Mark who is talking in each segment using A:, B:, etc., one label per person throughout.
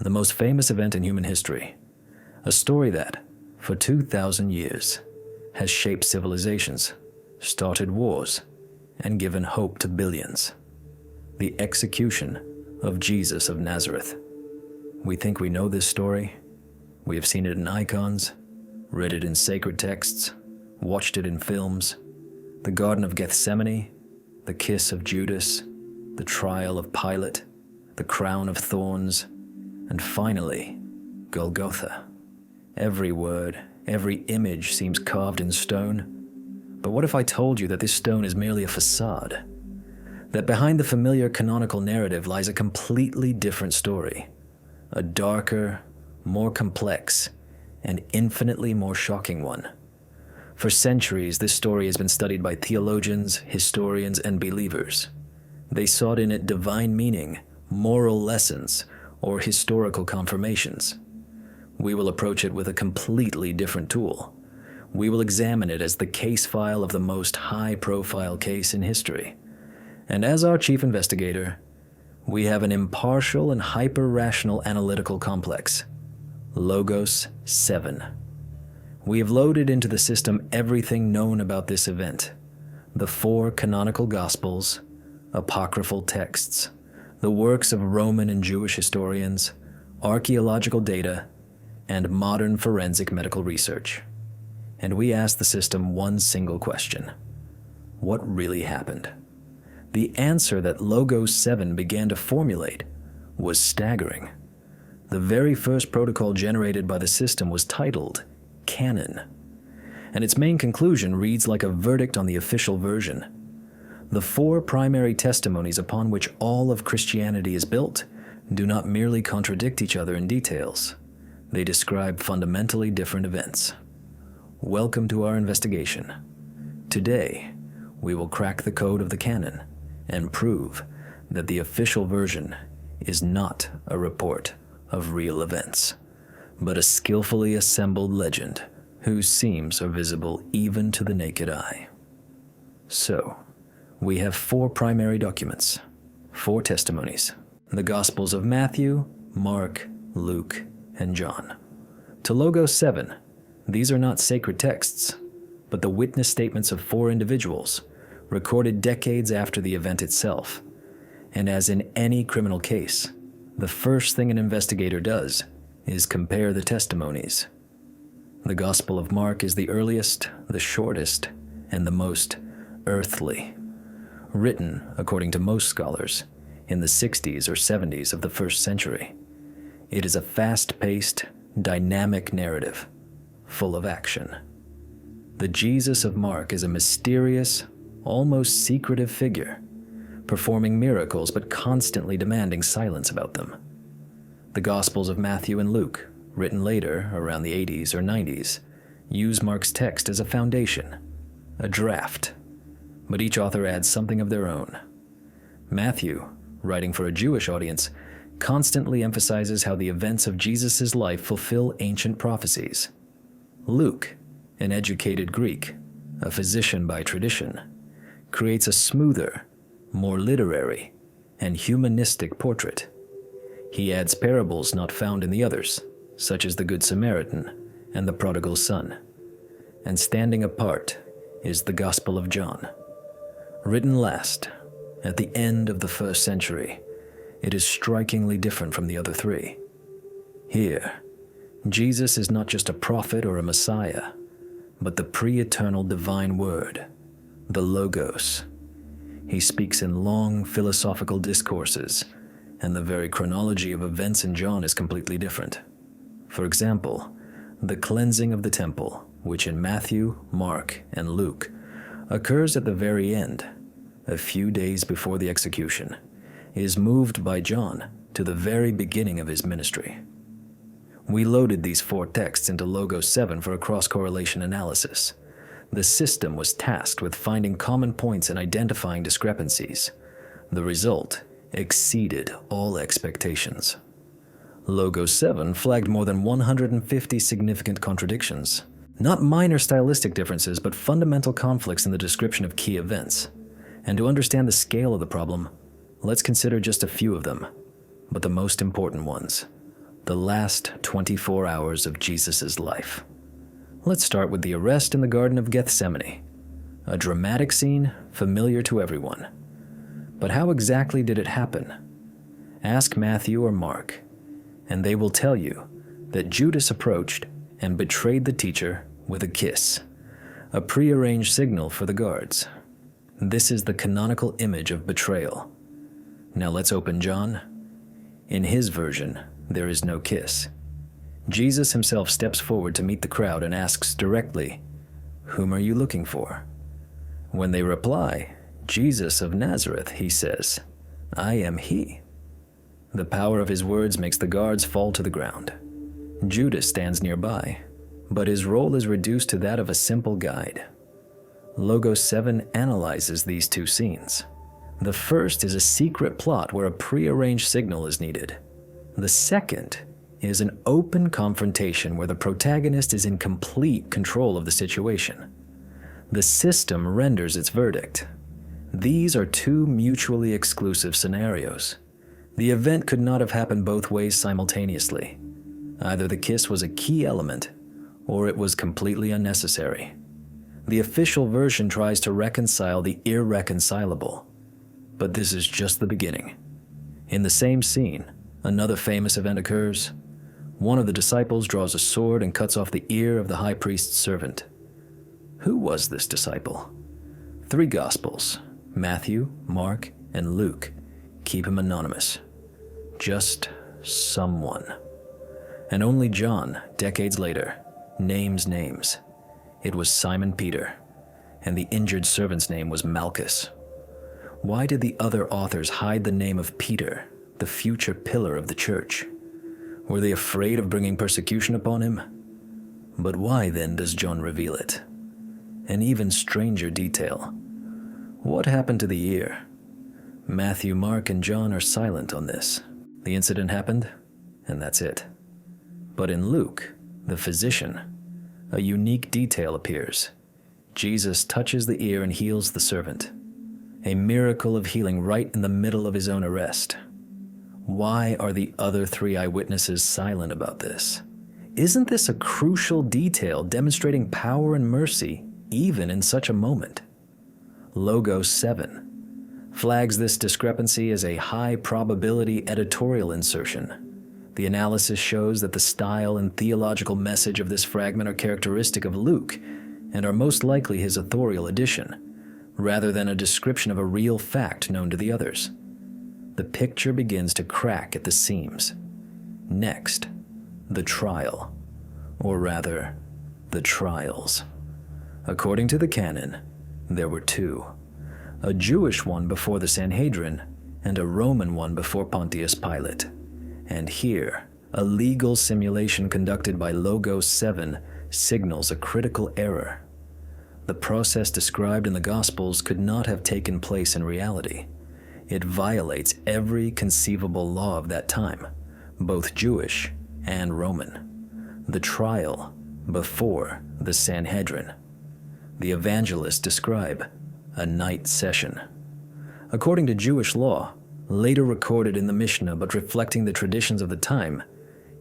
A: the most famous event in human history, a story that, for 2,000 years, has shaped civilizations, started wars, and given hope to billions. The execution of Jesus of Nazareth. We think we know this story. We have seen it in icons, read it in sacred texts, watched it in films. The Garden of Gethsemane, the kiss of Judas, the trial of Pilate, the crown of thorns, and finally, Golgotha. Every word, every image seems carved in stone. But what if I told you that this stone is merely a facade? That behind the familiar canonical narrative lies a completely different story. A darker, more complex, and infinitely more shocking one. For centuries, this story has been studied by theologians, historians, and believers. They sought in it divine meaning, moral lessons, or historical confirmations. We will approach it with a completely different tool. We will examine it as the case file of the most high-profile case in history. And as our chief investigator, we have an impartial and hyper-rational analytical complex, Logos 7. We have loaded into the system everything known about this event: the 4 canonical Gospels, apocryphal texts, the works of Roman and Jewish historians, archaeological data, and modern forensic medical research. And we ask the system one single question: what really happened? The answer that Logos 7 began to formulate was staggering. The very first protocol generated by the system was titled Canon, and its main conclusion reads like a verdict on the official version. The 4 primary testimonies upon which all of Christianity is built do not merely contradict each other in details. They describe fundamentally different events. Welcome to our investigation. Today, we will crack the code of the canon and prove that the official version is not a report of real events, but a skillfully assembled legend whose seams are visible even to the naked eye. So, we have 4 primary documents, 4 testimonies: the Gospels of Matthew, Mark, Luke, and John. To Logos 7, these are not sacred texts, but the witness statements of 4 individuals, recorded decades after the event itself. And as in any criminal case, the first thing an investigator does is compare the testimonies. The Gospel of Mark is the earliest, the shortest, and the most earthly. Written, according to most scholars, in the 60s or 70s of the 1st century. It is a fast-paced, dynamic narrative, full of action. The Jesus of Mark is a mysterious, almost secretive figure, performing miracles but constantly demanding silence about them. The Gospels of Matthew and Luke, written later, around the 80s or 90s, use Mark's text as a foundation, a draft, but each author adds something of their own. Matthew, writing for a Jewish audience, constantly emphasizes how the events of Jesus' life fulfill ancient prophecies. Luke, an educated Greek, a physician by tradition, creates a smoother, more literary, and humanistic portrait. He adds parables not found in the others, such as the Good Samaritan and the prodigal son. And standing apart is the Gospel of John. Written last, at the end of the 1st century, it is strikingly different from the other 3. Here, Jesus is not just a prophet or a Messiah, but the pre-eternal divine word, the Logos. He speaks in long philosophical discourses, and the very chronology of events in John is completely different. For example, the cleansing of the temple, which in Matthew, Mark, and Luke occurs at the very end, a few days before the execution, is moved by John to the very beginning of his ministry. We loaded these 4 texts into Logos 7 for a cross-correlation analysis. The system was tasked with finding common points and identifying discrepancies. The result exceeded all expectations. Logos 7 flagged more than 150 significant contradictions. Not minor stylistic differences, but fundamental conflicts in the description of key events. And to understand the scale of the problem, let's consider just a few of them, but the most important ones. the last 24 hours of Jesus' life. Let's start with the arrest in the Garden of Gethsemane, a dramatic scene familiar to everyone. But how exactly did it happen? Ask Matthew or Mark, and they will tell you that Judas approached and betrayed the teacher with a kiss, a prearranged signal for the guards. This is the canonical image of betrayal. Now let's open John. In his version, there is no kiss. Jesus himself steps forward to meet the crowd and asks directly, "Whom are you looking for?" When they reply, "Jesus of Nazareth," he says, "I am he." The power of his words makes the guards fall to the ground. Judas stands nearby, but his role is reduced to that of a simple guide. Logos 7 analyzes these two scenes. The first is a secret plot where a prearranged signal is needed. The second is an open confrontation where the protagonist is in complete control of the situation. The system renders its verdict. These are two mutually exclusive scenarios. The event could not have happened both ways simultaneously. Either the kiss was a key element, or it was completely unnecessary. The official version tries to reconcile the irreconcilable, but this is just the beginning. In the same scene, another famous event occurs. One of the disciples draws a sword and cuts off the ear of the high priest's servant. Who was this disciple? 3 Gospels, Matthew, Mark, and Luke, keep him anonymous. Just someone. And only John, decades later, names names. It was Simon Peter, and the injured servant's name was Malchus. Why did the other authors hide the name of Peter, the future pillar of the church? Were they afraid of bringing persecution upon him? But why then does John reveal it? An even stranger detail. What happened to the ear? Matthew, Mark, and John are silent on this. The incident happened, and that's it. But in Luke, the physician, a unique detail appears. Jesus touches the ear and heals the servant. A miracle of healing right in the middle of his own arrest. Why are the other 3 eyewitnesses silent about this? Isn't this a crucial detail demonstrating power and mercy even in such a moment? Logos 7 flags this discrepancy as a high probability editorial insertion. The analysis shows that the style and theological message of this fragment are characteristic of Luke and are most likely his authorial addition, rather than a description of a real fact known to the others. The picture begins to crack at the seams. Next, the trial, or rather, the trials. According to the canon, there were 2. A Jewish one before the Sanhedrin and a Roman one before Pontius Pilate. And here, a legal simulation conducted by Logos 7 signals a critical error. The process described in the Gospels could not have taken place in reality. It violates every conceivable law of that time, both Jewish and Roman. The trial before the Sanhedrin. The evangelists describe a night session. According to Jewish law, later recorded in the Mishnah but reflecting the traditions of the time,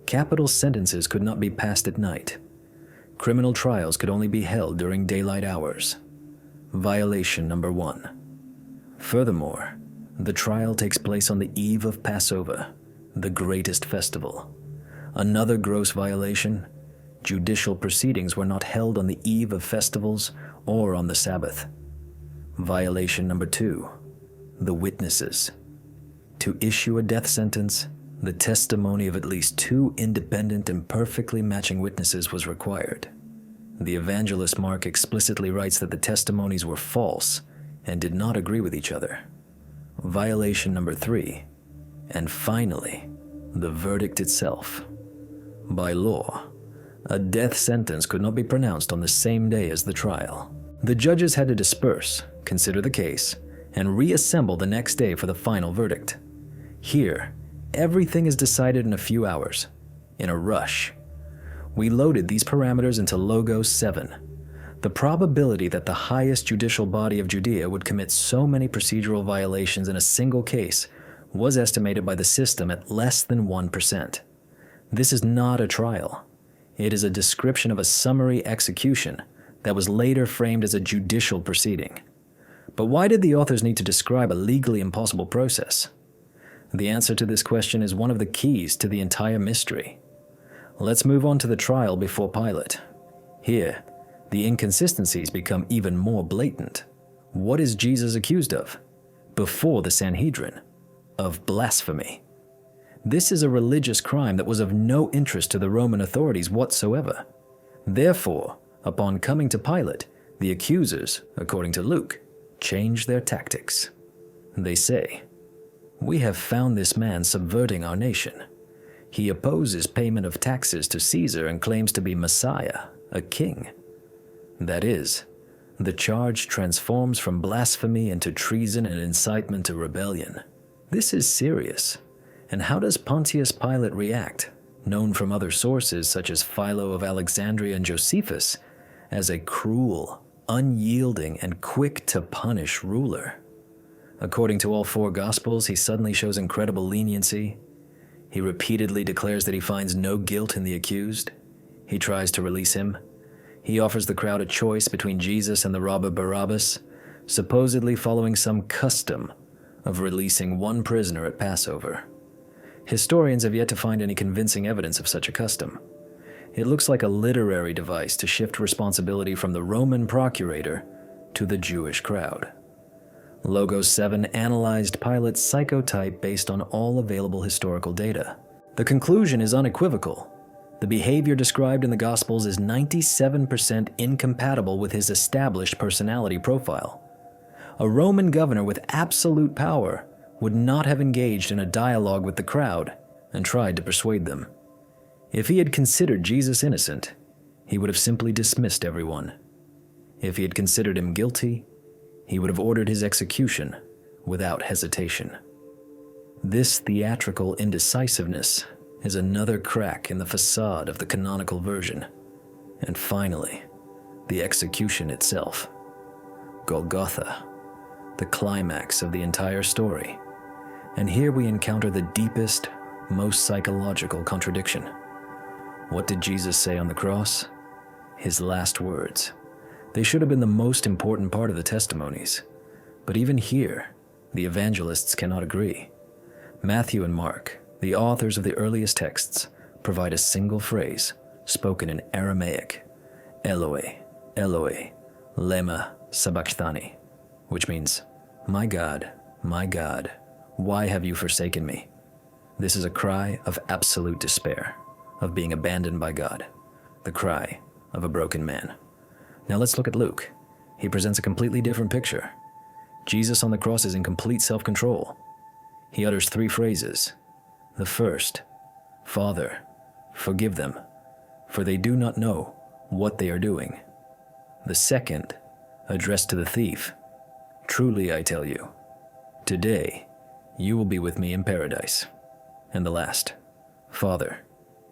A: capital sentences could not be passed at night. Criminal trials could only be held during daylight hours. Violation number 1. Furthermore, the trial takes place on the eve of Passover, the greatest festival. Another gross violation: judicial proceedings were not held on the eve of festivals or on the Sabbath. Violation number 2. The witnesses. To issue a death sentence, the testimony of at least 2 independent and perfectly matching witnesses was required. The evangelist Mark explicitly writes that the testimonies were false and did not agree with each other. Violation number 3. And finally, the verdict itself. By law, a death sentence could not be pronounced on the same day as the trial. The judges had to disperse, consider the case, and reassemble the next day for the final verdict. Here, everything is decided in a few hours, in a rush. We loaded these parameters into Logos 7. The probability that the highest judicial body of Judea would commit so many procedural violations in a single case was estimated by the system at less than 1%. This is not a trial. It is a description of a summary execution that was later framed as a judicial proceeding. But why did the authors need to describe a legally impossible process? The answer to this question is one of the keys to the entire mystery. Let's move on to the trial before Pilate. Here, the inconsistencies become even more blatant. What is Jesus accused of? Before the Sanhedrin, of blasphemy. This is a religious crime that was of no interest to the Roman authorities whatsoever. Therefore, upon coming to Pilate, the accusers, according to Luke, change their tactics. They say, "We have found this man subverting our nation. He opposes payment of taxes to Caesar and claims to be Messiah, a king." That is, the charge transforms from blasphemy into treason and incitement to rebellion. This is serious. And how does Pontius Pilate react, known from other sources such as Philo of Alexandria and Josephus, as a cruel, unyielding, and quick-to-punish ruler? According to all four Gospels, he suddenly shows incredible leniency. He repeatedly declares that he finds no guilt in the accused. He tries to release him. He offers the crowd a choice between Jesus and the robber Barabbas, supposedly following some custom of releasing one prisoner at Passover. Historians have yet to find any convincing evidence of such a custom. It looks like a literary device to shift responsibility from the Roman procurator to the Jewish crowd. Logos 7 analyzed Pilate's psychotype based on all available historical data. The conclusion is unequivocal. The behavior described in the Gospels is 97% incompatible with his established personality profile. A Roman governor with absolute power would not have engaged in a dialogue with the crowd and tried to persuade them. If he had considered Jesus innocent, he would have simply dismissed everyone. If he had considered him guilty, he would have ordered his execution without hesitation. This theatrical indecisiveness is another crack in the facade of the canonical version. And finally, the execution itself. Golgotha, the climax of the entire story. And here we encounter the deepest, most psychological contradiction. What did Jesus say on the cross? His last words. They should have been the most important part of the testimonies. But even here, the evangelists cannot agree. Matthew and Mark, the authors of the earliest texts, provide a single phrase spoken in Aramaic, Eloi, Eloi, lema sabachthani, which means, my God, why have you forsaken me?" This is a cry of absolute despair, of being abandoned by God, the cry of a broken man. Now let's look at Luke. He presents a completely different picture. Jesus on the cross is in complete self-control. He utters three phrases. The first, "Father, forgive them, for they do not know what they are doing." The second, addressed to the thief, "Truly I tell you, today you will be with me in paradise." And the last, "Father,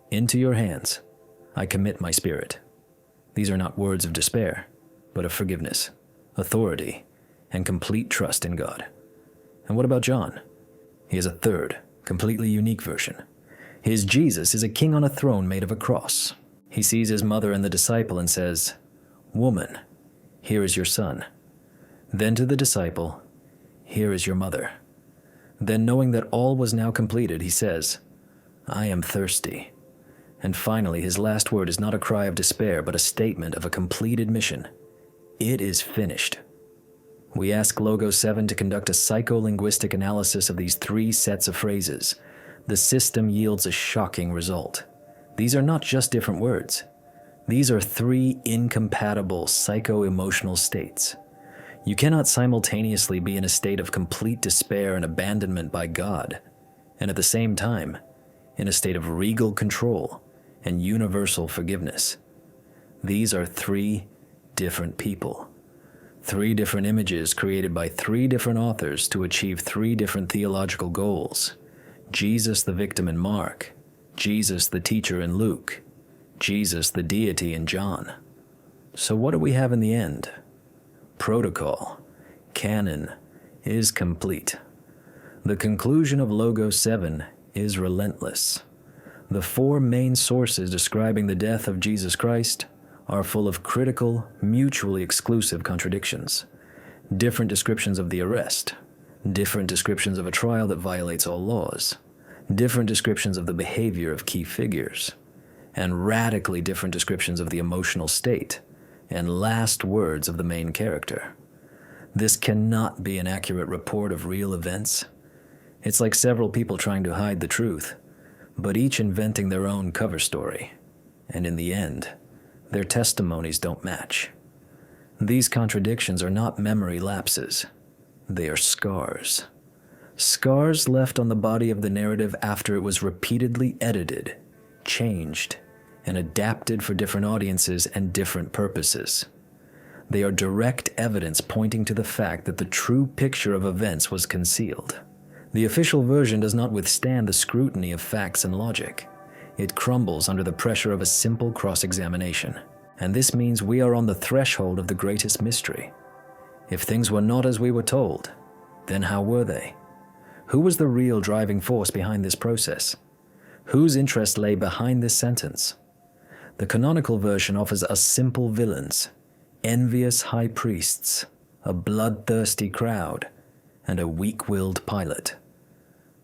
A: into your hands I commit my spirit." These are not words of despair, but of forgiveness, authority, and complete trust in God. And what about John? He has a third, completely unique version. His Jesus is a king on a throne made of a cross. He sees his mother and the disciple and says, "Woman, here is your son." Then to the disciple, "Here is your mother." Then, knowing that all was now completed, he says, "I am thirsty." And finally, his last word is not a cry of despair, but a statement of a completed mission. It is finished. We ask Logos 7 to conduct a psycholinguistic analysis of these three sets of phrases. The system yields a shocking result. These are not just different words. These are three incompatible psycho-emotional states. You cannot simultaneously be in a state of complete despair and abandonment by God, and at the same time, in a state of regal control and universal forgiveness. These are three different people. Three different images created by three different authors to achieve three different theological goals. Jesus the victim in Mark, Jesus the teacher in Luke, Jesus the deity in John. So what do we have in the end? Protocol, canon, is complete. The conclusion of Logos 7 is relentless. The four main sources describing the death of Jesus Christ are full of critical, mutually exclusive contradictions. Different descriptions of the arrest, different descriptions of a trial that violates all laws, different descriptions of the behavior of key figures, and radically different descriptions of the emotional state and last words of the main character. This cannot be an accurate report of real events. It's like several people trying to hide the truth, but each inventing their own cover story, and in the end, their testimonies don't match. These contradictions are not memory lapses. They are scars. Scars left on the body of the narrative after it was repeatedly edited, changed, and adapted for different audiences and different purposes. They are direct evidence pointing to the fact that the true picture of events was concealed. The official version does not withstand the scrutiny of facts and logic. It crumbles under the pressure of a simple cross-examination. And this means we are on the threshold of the greatest mystery. If things were not as we were told, then how were they? Who was the real driving force behind this process? Whose interest lay behind this sentence? The canonical version offers us simple villains, envious high priests, a bloodthirsty crowd, and a weak-willed Pilate.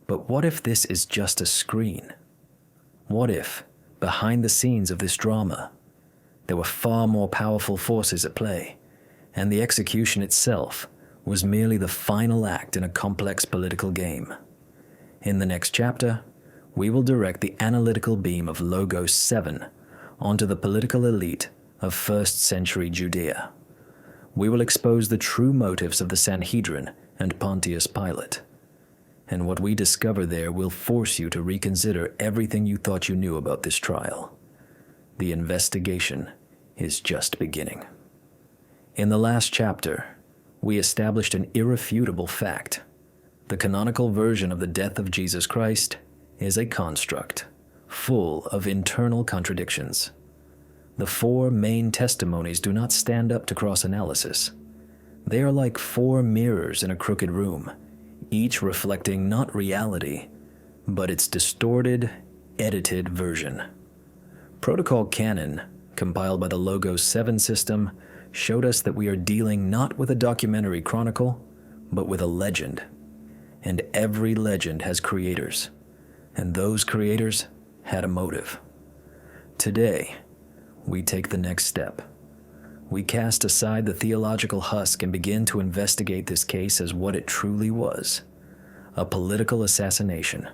A: But what if this is just a screen? What if, behind the scenes of this drama, there were far more powerful forces at play, and the execution itself was merely the final act in a complex political game? In the next chapter, we will direct the analytical beam of Logos 7 onto the political elite of first-century Judea. We will expose the true motives of the Sanhedrin and Pontius Pilate, and what we discover there will force you to reconsider everything you thought you knew about this trial. The investigation is just beginning. In the last chapter, we established an irrefutable fact. The canonical version of the death of Jesus Christ is a construct, full of internal contradictions. The four main testimonies do not stand up to cross-analysis. They are like four mirrors in a crooked room, each reflecting not reality, but its distorted, edited version. Protocol Canon, compiled by the Logos 7 system, showed us that we are dealing not with a documentary chronicle, but with a legend. And every legend has creators, and those creators had a motive. Today, we take the next step. We cast aside the theological husk and begin to investigate this case as what it truly was: a political assassination.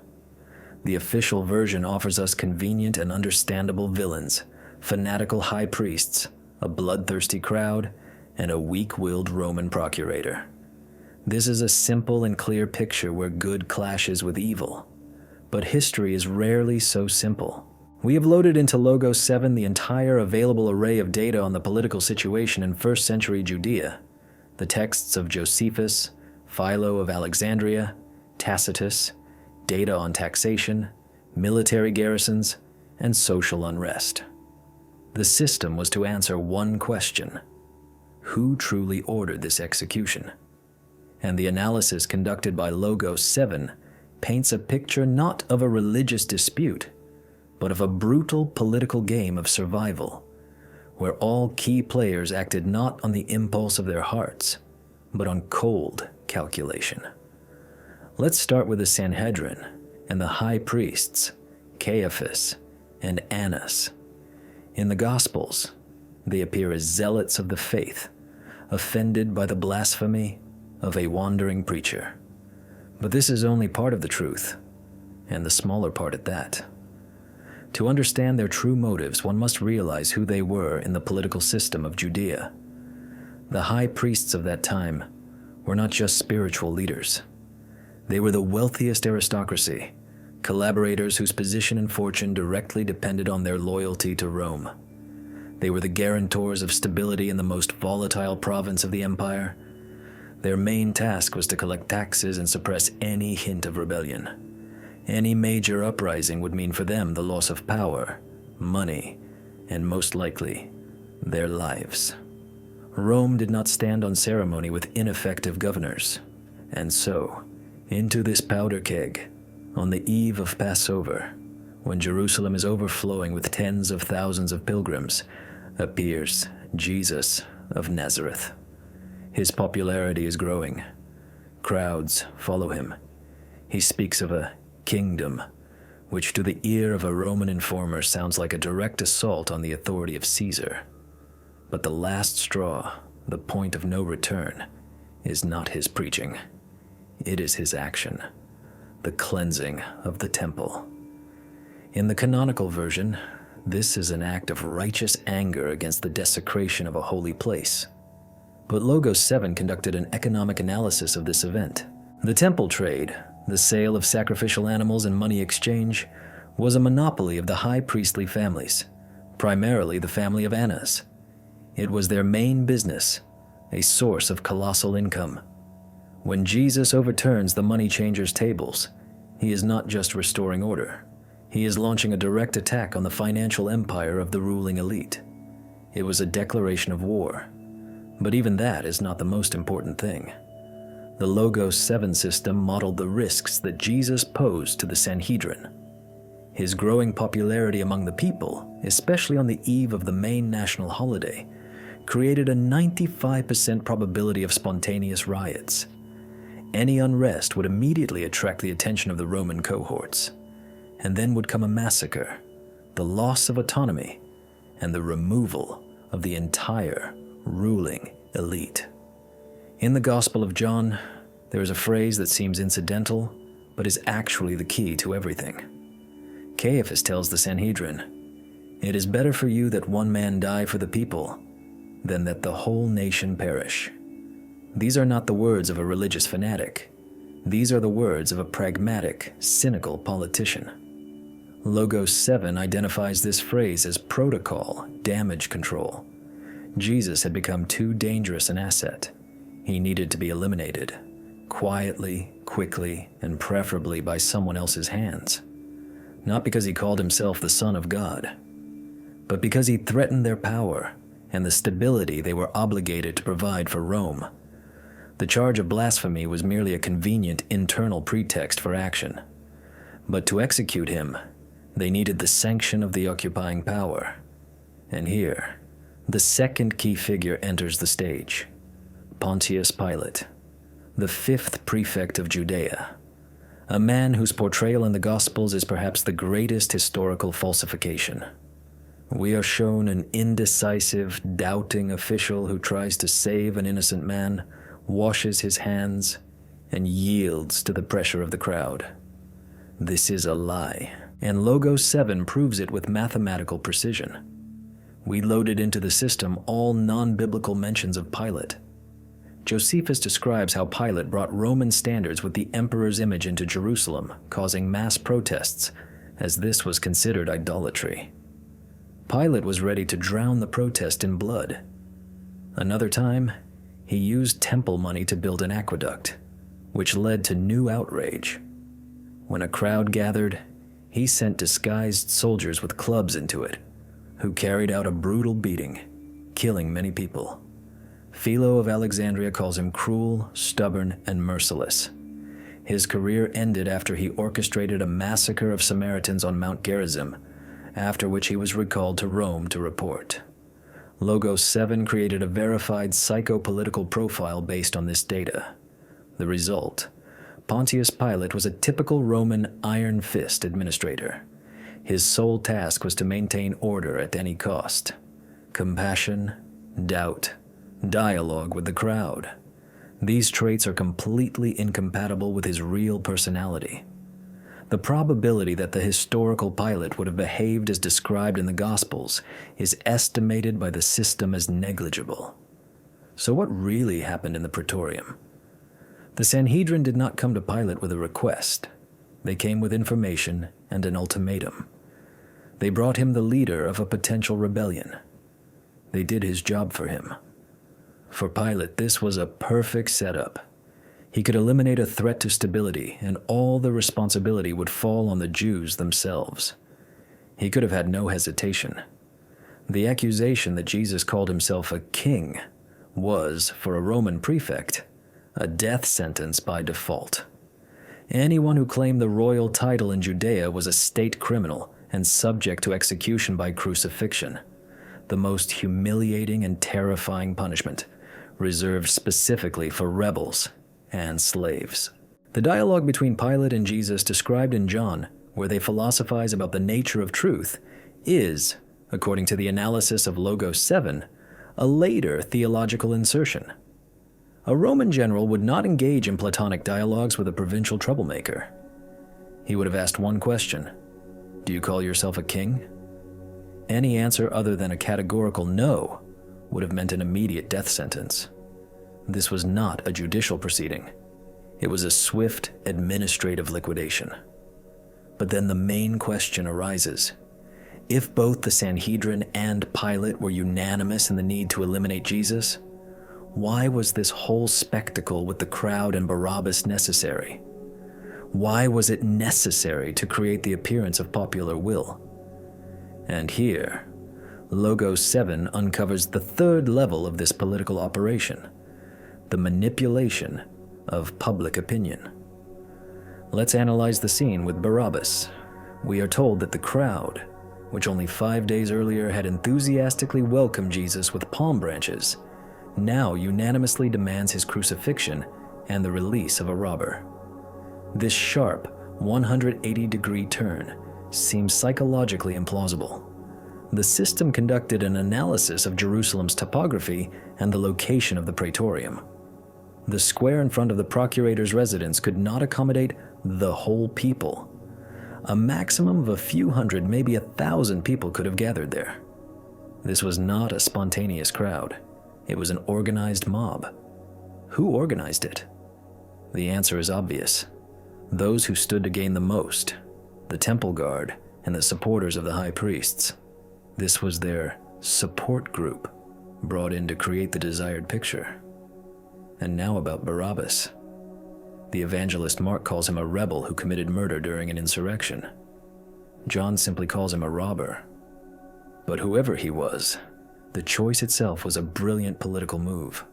A: The official version offers us convenient and understandable villains, fanatical high priests, a bloodthirsty crowd, and a weak-willed Roman procurator. This is a simple and clear picture where good clashes with evil. But history is rarely so simple. We have loaded into Logos 7 the entire available array of data on the political situation in first-century Judea, the texts of Josephus, Philo of Alexandria, Tacitus, data on taxation, military garrisons, and social unrest. The system was to answer one question: who truly ordered this execution? And the analysis conducted by Logos 7 paints a picture not of a religious dispute, but of a brutal political game of survival, where all key players acted not on the impulse of their hearts, but on cold calculation. Let's start with the Sanhedrin and the high priests, Caiaphas and Annas. In the Gospels, they appear as zealots of the faith, offended by the blasphemy of a wandering preacher. But this is only part of the truth, and the smaller part at that. To understand their true motives, one must realize who they were in the political system of Judea. The high priests of that time were not just spiritual leaders. They were the wealthiest aristocracy, collaborators whose position and fortune directly depended on their loyalty to Rome. They were the guarantors of stability in the most volatile province of the empire. Their main task was to collect taxes and suppress any hint of rebellion. Any major uprising would mean for them the loss of power, money, and most likely, their lives. Rome did not stand on ceremony with ineffective governors, and so, into this powder keg, on the eve of Passover, when Jerusalem is overflowing with tens of thousands of pilgrims, appears Jesus of Nazareth. His popularity is growing. Crowds follow him. He speaks of a kingdom, which to the ear of a Roman informer sounds like a direct assault on the authority of Caesar. But the last straw, the point of no return, is not his preaching. It is his action, the cleansing of the temple. In the canonical version, this is an act of righteous anger against the desecration of a holy place. But Logos 7 conducted an economic analysis of this event. The temple trade, the sale of sacrificial animals and money exchange, was a monopoly of the high priestly families, primarily the family of Annas. It was their main business, a source of colossal income. When Jesus overturns the money changers' tables, he is not just restoring order. He is launching a direct attack on the financial empire of the ruling elite. It was a declaration of war. But even that is not the most important thing. The Logos 7 system modeled the risks that Jesus posed to the Sanhedrin. His growing popularity among the people, especially on the eve of the main national holiday, created a 95% probability of spontaneous riots. Any unrest would immediately attract the attention of the Roman cohorts. And then would come a massacre, the loss of autonomy, and the removal of the entire ruling elite. In the Gospel of John, there is a phrase that seems incidental, but is actually the key to everything. Caiaphas tells the Sanhedrin, "It is better for you that one man die for the people than that the whole nation perish." These are not the words of a religious fanatic. These are the words of a pragmatic, cynical politician. Logos 7 identifies this phrase as protocol, damage control. Jesus had become too dangerous an asset. He needed to be eliminated, quietly, quickly, and preferably by someone else's hands. Not because he called himself the Son of God, but because he threatened their power and the stability they were obligated to provide for Rome. The charge of blasphemy was merely a convenient internal pretext for action. But to execute him, they needed the sanction of the occupying power. And here, the second key figure enters the stage: Pontius Pilate, the fifth prefect of Judea, a man whose portrayal in the Gospels is perhaps the greatest historical falsification. We are shown an indecisive, doubting official who tries to save an innocent man, washes his hands, and yields to the pressure of the crowd. This is a lie, and Logos 7 proves it with mathematical precision. We loaded into the system all non-biblical mentions of Pilate. Josephus describes how Pilate brought Roman standards with the emperor's image into Jerusalem, causing mass protests, as this was considered idolatry. Pilate was ready to drown the protest in blood. Another time, he used temple money to build an aqueduct, which led to new outrage. When a crowd gathered, he sent disguised soldiers with clubs into it, who carried out a brutal beating, killing many people. Philo of Alexandria calls him cruel, stubborn, and merciless. His career ended after he orchestrated a massacre of Samaritans on Mount Gerizim, after which he was recalled to Rome to report. Logos 7 created a verified psychopolitical profile based on this data. The result: Pontius Pilate was a typical Roman iron fist administrator. His sole task was to maintain order at any cost. Compassion, doubt, dialogue with the crowd. These traits are completely incompatible with his real personality. The probability that the historical Pilate would have behaved as described in the Gospels is estimated by the system as negligible. So what really happened in the Praetorium? The Sanhedrin did not come to Pilate with a request. They came with information and an ultimatum. They brought him the leader of a potential rebellion. They did his job for him. For Pilate, this was a perfect setup. He could eliminate a threat to stability, and all the responsibility would fall on the Jews themselves. He could have had no hesitation. The accusation that Jesus called himself a king was, for a Roman prefect, a death sentence by default. Anyone who claimed the royal title in Judea was a state criminal and subject to execution by crucifixion, the most humiliating and terrifying punishment, reserved specifically for rebels and slaves. The dialogue between Pilate and Jesus described in John, where they philosophize about the nature of truth, is, according to the analysis of Logos 7, a later theological insertion. A Roman general would not engage in Platonic dialogues with a provincial troublemaker. He would have asked one question: "Do you call yourself a king?" Any answer other than a categorical no would have meant an immediate death sentence. This was not a judicial proceeding. It was a swift administrative liquidation. But then the main question arises. If both the Sanhedrin and Pilate were unanimous in the need to eliminate Jesus, why was this whole spectacle with the crowd and Barabbas necessary? Why was it necessary to create the appearance of popular will? And here, Logos 7 uncovers the third level of this political operation: the manipulation of public opinion. Let's analyze the scene with Barabbas. We are told that the crowd, which only 5 days earlier had enthusiastically welcomed Jesus with palm branches, now unanimously demands his crucifixion and the release of a robber. This sharp 180-degree turn seems psychologically implausible. The system conducted an analysis of Jerusalem's topography and the location of the praetorium. The square in front of the procurator's residence could not accommodate the whole people. A maximum of a few hundred, maybe 1,000 people could have gathered there. This was not a spontaneous crowd. It was an organized mob. Who organized it? The answer is obvious. Those who stood to gain the most: the temple guard and the supporters of the high priests. This was their support group, brought in to create the desired picture. And now about Barabbas. The evangelist Mark calls him a rebel who committed murder during an insurrection. John simply calls him a robber. But whoever he was, the choice itself was a brilliant political move.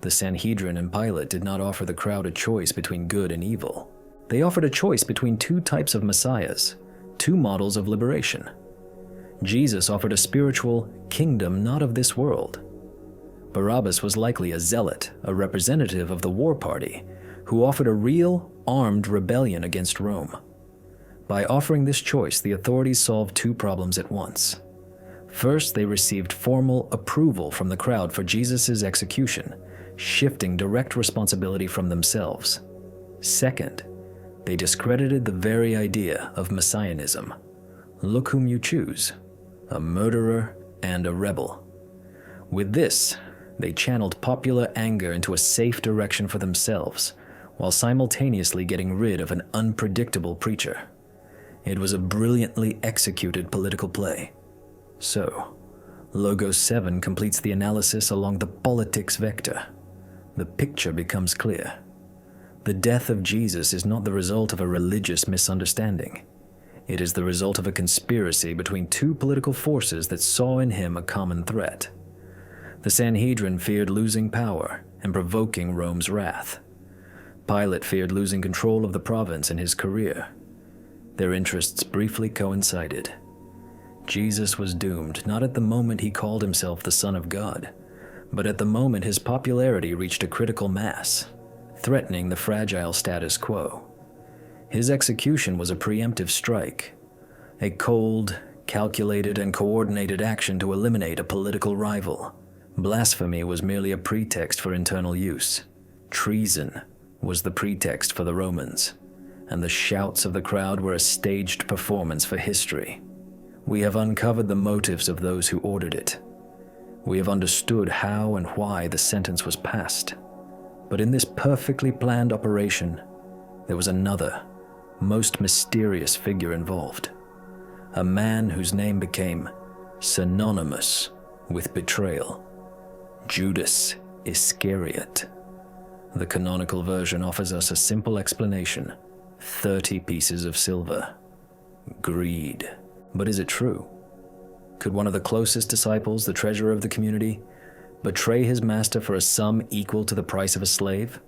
A: The Sanhedrin and Pilate did not offer the crowd a choice between good and evil. They offered a choice between two types of messiahs, two models of liberation. Jesus offered a spiritual kingdom not of this world. Barabbas was likely a zealot, a representative of the war party, who offered a real, armed rebellion against Rome. By offering this choice, the authorities solved two problems at once. First, they received formal approval from the crowd for Jesus' execution, shifting direct responsibility from themselves. Second, they discredited the very idea of messianism. Look whom you choose, a murderer and a rebel. With this, they channeled popular anger into a safe direction for themselves, while simultaneously getting rid of an unpredictable preacher. It was a brilliantly executed political play. So, Logos 7 completes the analysis along the politics vector. The picture becomes clear. The death of Jesus is not the result of a religious misunderstanding. It is the result of a conspiracy between two political forces that saw in him a common threat. The Sanhedrin feared losing power and provoking Rome's wrath. Pilate feared losing control of the province and his career. Their interests briefly coincided. Jesus was doomed not at the moment he called himself the Son of God, but at the moment his popularity reached a critical mass, threatening the fragile status quo. His execution was a preemptive strike, a cold, calculated, and coordinated action to eliminate a political rival. Blasphemy was merely a pretext for internal use. Treason was the pretext for the Romans, and the shouts of the crowd were a staged performance for history. We have uncovered the motives of those who ordered it. We have understood how and why the sentence was passed. But in this perfectly planned operation, there was another, most mysterious figure involved. A man whose name became synonymous with betrayal. Judas Iscariot. The canonical version offers us a simple explanation: 30 pieces of silver. Greed. But is it true? Could one of the closest disciples, the treasurer of the community, betray his master for a sum equal to the price of a slave?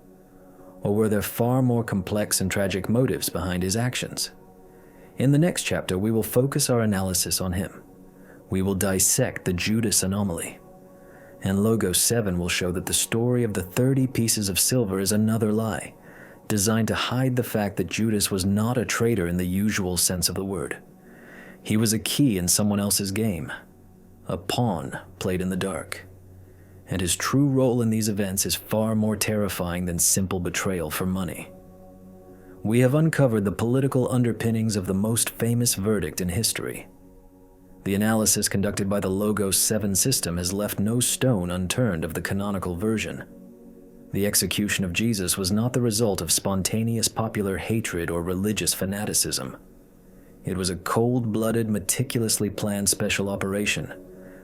A: Or were there far more complex and tragic motives behind his actions? In the next chapter, we will focus our analysis on him. We will dissect the Judas anomaly. And Logos 7 will show that the story of the 30 pieces of silver is another lie, designed to hide the fact that Judas was not a traitor in the usual sense of the word. He was a key in someone else's game, a pawn played in the dark. And his true role in these events is far more terrifying than simple betrayal for money. We have uncovered the political underpinnings of the most famous verdict in history. The analysis conducted by the Logos 7 system has left no stone unturned of the canonical version. The execution of Jesus was not the result of spontaneous popular hatred or religious fanaticism. It was a cold-blooded, meticulously planned special operation,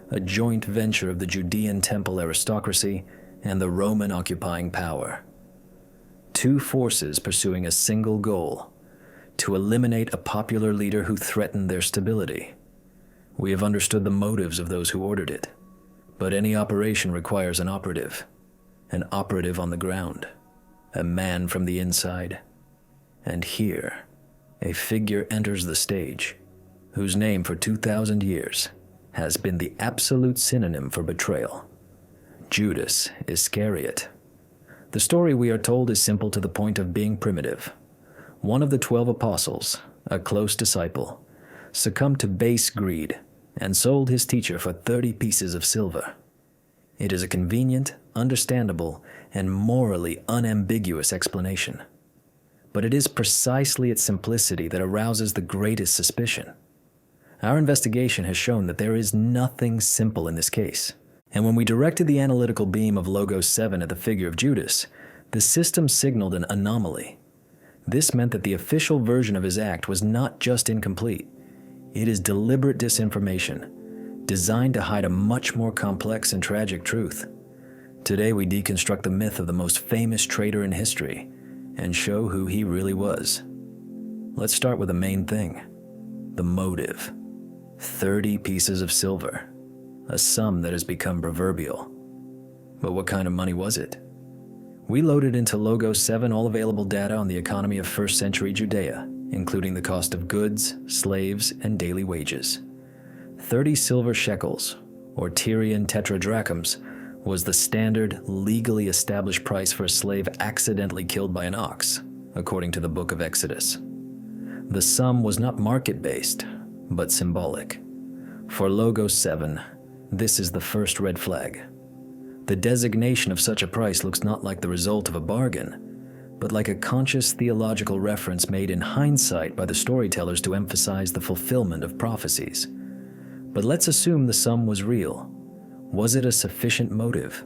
A: a joint venture of the Judean temple aristocracy and the Roman occupying power. Two forces pursuing a single goal: to eliminate a popular leader who threatened their stability. We have understood the motives of those who ordered it, but any operation requires an operative on the ground, a man from the inside. And here, a figure enters the stage, whose name for 2,000 years has been the absolute synonym for betrayal: Judas Iscariot. The story, we are told, is simple to the point of being primitive. One of the 12 apostles, a close disciple, succumbed to base greed and sold his teacher for 30 pieces of silver. It is a convenient, understandable, and morally unambiguous explanation. But it is precisely its simplicity that arouses the greatest suspicion. Our investigation has shown that there is nothing simple in this case. And when we directed the analytical beam of Logos 7 at the figure of Judas, the system signaled an anomaly. This meant that the official version of his act was not just incomplete. It is deliberate disinformation, designed to hide a much more complex and tragic truth. Today we deconstruct the myth of the most famous traitor in history and show who he really was. Let's start with the main thing: the motive. 30 pieces of silver, a sum that has become proverbial. But what kind of money was it? We loaded into Logos 7 all available data on the economy of first century Judea, including the cost of goods, slaves, and daily wages. 30 silver shekels, or Tyrian tetradrachms, was the standard, legally established price for a slave accidentally killed by an ox, according to the book of Exodus. The sum was not market-based, but symbolic. For Logos 7, this is the first red flag. The designation of such a price looks not like the result of a bargain, but like a conscious theological reference made in hindsight by the storytellers to emphasize the fulfillment of prophecies. But let's assume the sum was real. Was it a sufficient motive?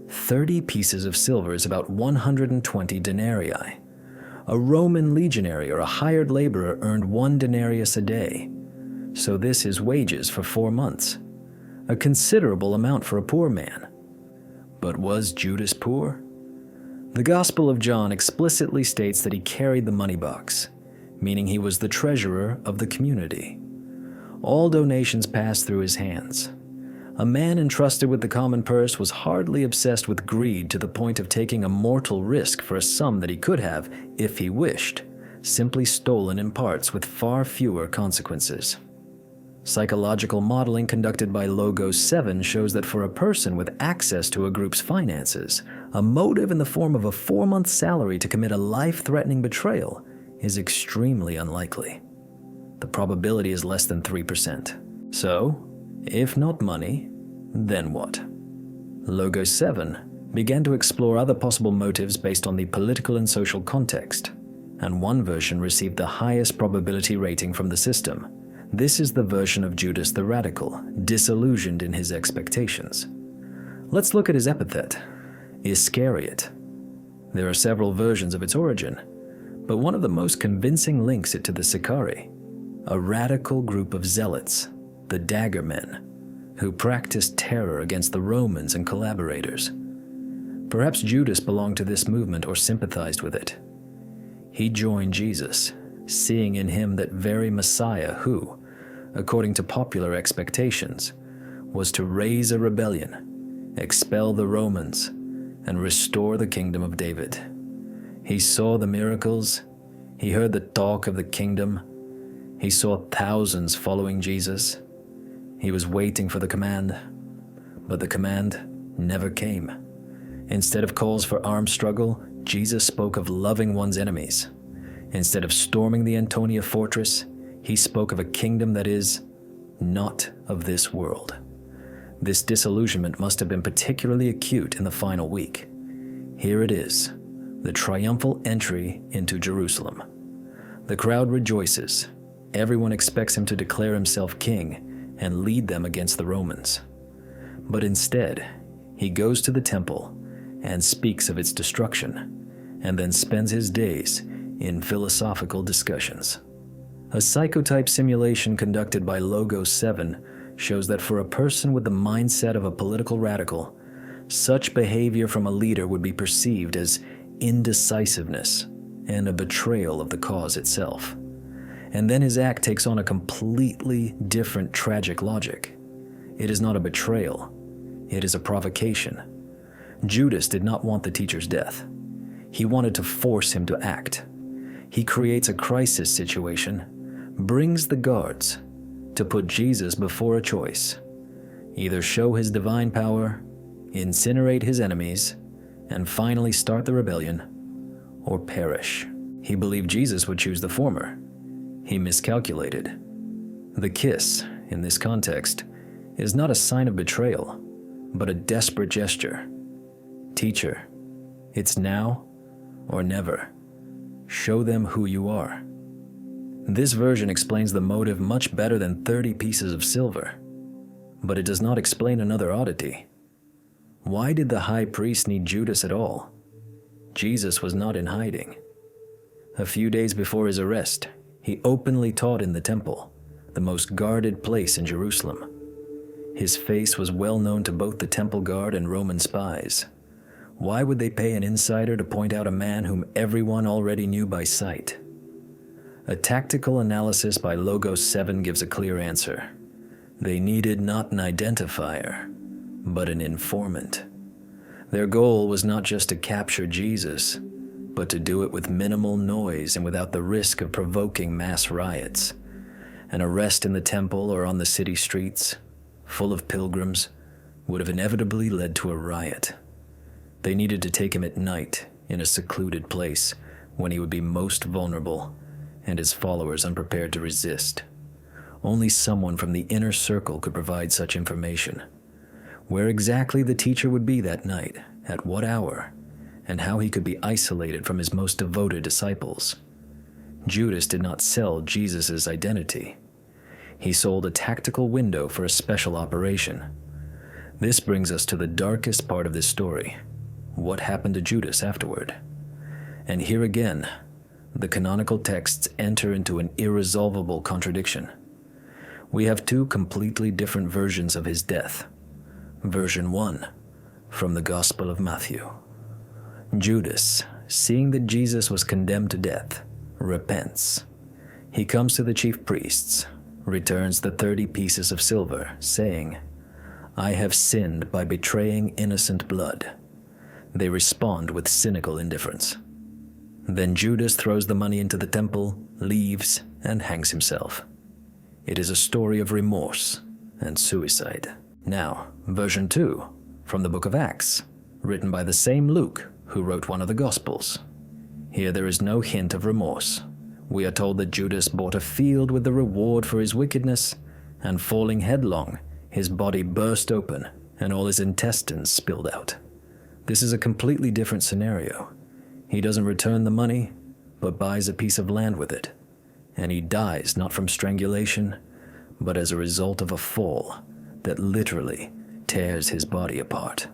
A: 30 pieces of silver is about 120 denarii. A Roman legionary or a hired laborer earned 1 denarius a day. So this is wages for 4 months. A considerable amount for a poor man. But was Judas poor? The Gospel of John explicitly states that he carried the money box, meaning he was the treasurer of the community. All donations passed through his hands. A man entrusted with the common purse was hardly obsessed with greed to the point of taking a mortal risk for a sum that he could have, if he wished, simply stolen in parts with far fewer consequences. Psychological modeling conducted by Logos 7 shows that for a person with access to a group's finances, a motive in the form of a 4-month salary to commit a life-threatening betrayal is extremely unlikely. The probability is less than 3%. So, if not money, then what? Logos 7 began to explore other possible motives based on the political and social context, and one version received the highest probability rating from the system. This is the version of Judas the Radical, disillusioned in his expectations. Let's look at his epithet, Iscariot. There are several versions of its origin, but one of the most convincing links it to the Sicarii, a radical group of zealots, the Dagger Men, who practiced terror against the Romans and collaborators. Perhaps Judas belonged to this movement or sympathized with it. He joined Jesus, seeing in him that very Messiah who, according to popular expectations, was to raise a rebellion, expel the Romans, and restore the kingdom of David. He saw the miracles. He heard the talk of the kingdom. He saw thousands following Jesus. He was waiting for the command, but the command never came. Instead of calls for armed struggle, Jesus spoke of loving one's enemies. Instead of storming the Antonia fortress, he spoke of a kingdom that is not of this world. This disillusionment must have been particularly acute in the final week. Here it is, the triumphal entry into Jerusalem. The crowd rejoices. Everyone expects him to declare himself king and lead them against the Romans. But instead, he goes to the temple and speaks of its destruction, and then spends his days in philosophical discussions. A psychotype simulation conducted by Logos 7 shows that for a person with the mindset of a political radical, such behavior from a leader would be perceived as indecisiveness and a betrayal of the cause itself. And then his act takes on a completely different tragic logic. It is not a betrayal, it is a provocation. Judas did not want the teacher's death. He wanted to force him to act. He creates a crisis situation, brings the guards to put Jesus before a choice. Either show his divine power, incinerate his enemies, and finally start the rebellion, or perish. He believed Jesus would choose the former. He miscalculated. The kiss, in this context, is not a sign of betrayal, but a desperate gesture. Teacher, it's now or never. Show them who you are. This version explains the motive much better than 30 pieces of silver, but it does not explain another oddity. Why did the high priest need Judas at all? Jesus was not in hiding. A few days before his arrest, he openly taught in the temple, the most guarded place in Jerusalem. His face was well known to both the temple guard and Roman spies. Why would they pay an insider to point out a man whom everyone already knew by sight? A tactical analysis by Logos 7 gives a clear answer. They needed not an identifier, but an informant. Their goal was not just to capture Jesus, but to do it with minimal noise and without the risk of provoking mass riots. An arrest in the temple or on the city streets, full of pilgrims, would have inevitably led to a riot. They needed to take him at night in a secluded place when he would be most vulnerable and his followers unprepared to resist. Only someone from the inner circle could provide such information. Where exactly the teacher would be that night, at what hour, and how he could be isolated from his most devoted disciples. Judas did not sell Jesus' identity. He sold a tactical window for a special operation. This brings us to the darkest part of this story. What happened to Judas afterward? And here again, the canonical texts enter into an irresolvable contradiction. We have two completely different versions of his death. Version 1, from the Gospel of Matthew. Judas, seeing that Jesus was condemned to death, repents. He comes to the chief priests, returns the 30 pieces of silver, saying, "I have sinned by betraying innocent blood." They respond with cynical indifference. Then Judas throws the money into the temple, leaves, and hangs himself. It is a story of remorse and suicide. Now, version 2, from the book of Acts, written by the same Luke who wrote one of the Gospels. Here there is no hint of remorse. We are told that Judas bought a field with the reward for his wickedness, and falling headlong, his body burst open and all his intestines spilled out. This is a completely different scenario. He doesn't return the money, but buys a piece of land with it, and he dies not from strangulation, but as a result of a fall that literally tears his body apart.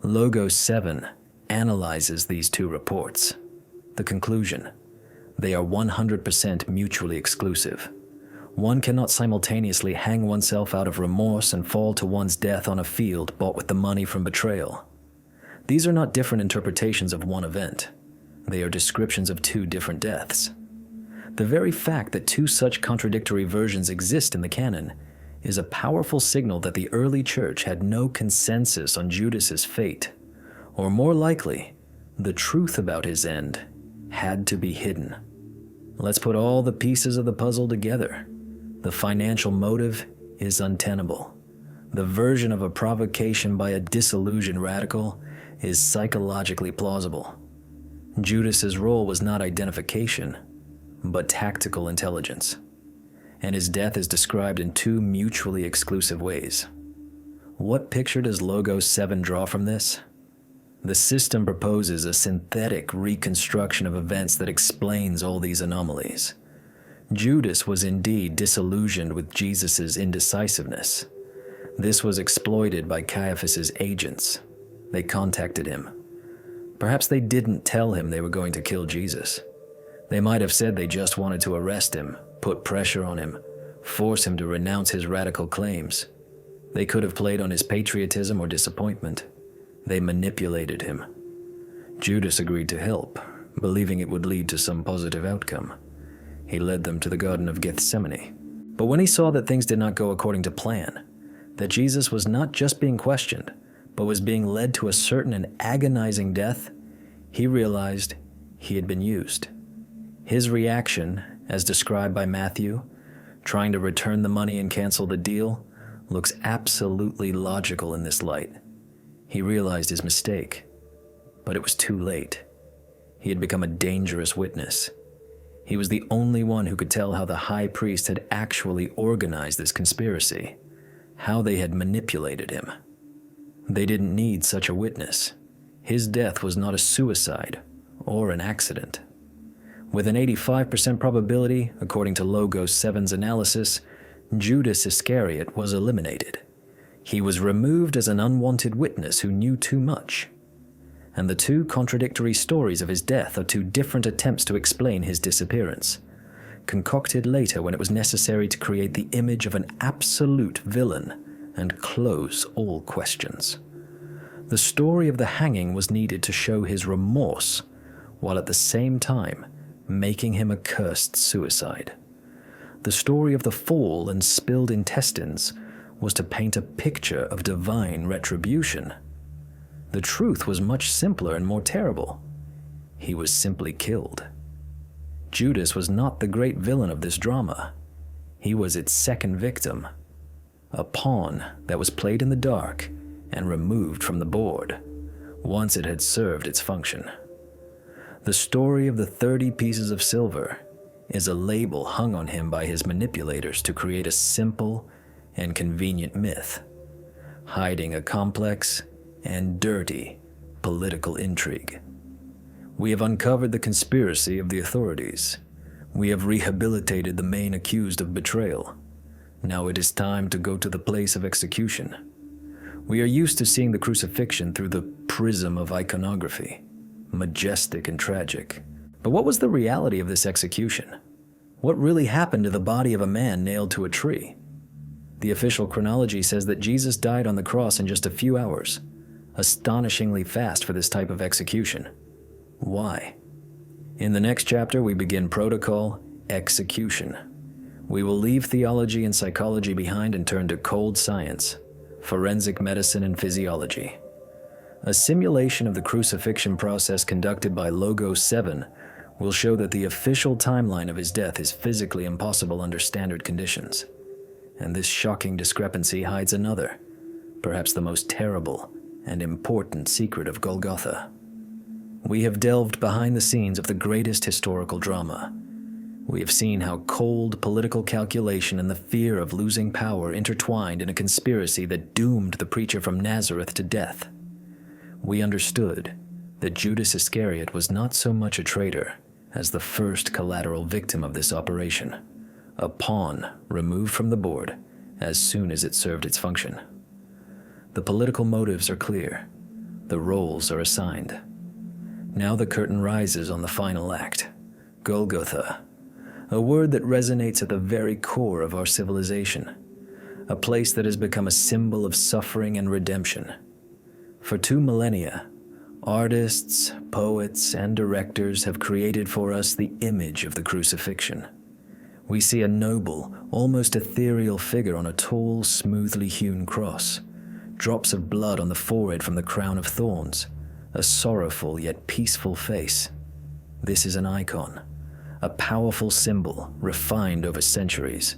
A: Logos 7 analyzes these two reports. The conclusion: they are 100% mutually exclusive. One cannot simultaneously hang oneself out of remorse and fall to one's death on a field bought with the money from betrayal. These are not different interpretations of one event. They are descriptions of two different deaths. The very fact that two such contradictory versions exist in the canon is a powerful signal that the early church had no consensus on Judas's fate, or more likely, the truth about his end had to be hidden. Let's put all the pieces of the puzzle together. The financial motive is untenable. The version of a provocation by a disillusioned radical is psychologically plausible. Judas's role was not identification, but tactical intelligence. And his death is described in two mutually exclusive ways. What picture does Logos 7 draw from this? The system proposes a synthetic reconstruction of events that explains all these anomalies. Judas was indeed disillusioned with Jesus' indecisiveness. This was exploited by Caiaphas' agents. They contacted him. Perhaps they didn't tell him they were going to kill Jesus. They might have said they just wanted to arrest him, put pressure on him, force him to renounce his radical claims. They could have played on his patriotism or disappointment. They manipulated him. Judas agreed to help, believing it would lead to some positive outcome. He led them to the Garden of Gethsemane. But when he saw that things did not go according to plan, that Jesus was not just being questioned, but was being led to a certain and agonizing death, he realized he had been used. His reaction, as described by Matthew, trying to return the money and cancel the deal, looks absolutely logical in this light. He realized his mistake, but it was too late. He had become a dangerous witness. He was the only one who could tell how the high priest had actually organized this conspiracy, how they had manipulated him. They didn't need such a witness. His death was not a suicide or an accident. With an 85% probability, according to Logos 7's analysis, Judas Iscariot was eliminated. He was removed as an unwanted witness who knew too much. And the two contradictory stories of his death are two different attempts to explain his disappearance, concocted later when it was necessary to create the image of an absolute villain and close all questions. The story of the hanging was needed to show his remorse, while at the same time making him a cursed suicide. The story of the fall and spilled intestines was to paint a picture of divine retribution. The truth was much simpler and more terrible. He was simply killed. Judas was not the great villain of this drama. He was its second victim, a pawn that was played in the dark and removed from the board once it had served its function. The story of the 30 pieces of silver is a label hung on him by his manipulators to create a simple and convenient myth, hiding a complex and dirty political intrigue. We have uncovered the conspiracy of the authorities. We have rehabilitated the main accused of betrayal. Now it is time to go to the place of execution. We are used to seeing the crucifixion through the prism of iconography, majestic and tragic. But what was the reality of this execution? What really happened to the body of a man nailed to a tree? The official chronology says that Jesus died on the cross in just a few hours, astonishingly fast for this type of execution. Why? In the next chapter, we begin protocol execution. We will leave theology and psychology behind and turn to cold science, forensic medicine and physiology. A simulation of the crucifixion process conducted by Logos 7 will show that the official timeline of his death is physically impossible under standard conditions. And this shocking discrepancy hides another, perhaps the most terrible and important secret of Golgotha. We have delved behind the scenes of the greatest historical drama. We have seen how cold political calculation and the fear of losing power intertwined in a conspiracy that doomed the preacher from Nazareth to death. We understood that Judas Iscariot was not so much a traitor as the first collateral victim of this operation, a pawn removed from the board as soon as it served its function. The political motives are clear. The roles are assigned. Now the curtain rises on the final act, Golgotha, a word that resonates at the very core of our civilization, a place that has become a symbol of suffering and redemption. For 2 millennia, artists, poets, and directors have created for us the image of the crucifixion. We see a noble, almost ethereal figure on a tall, smoothly hewn cross, drops of blood on the forehead from the crown of thorns, a sorrowful yet peaceful face. This is an icon, a powerful symbol refined over centuries,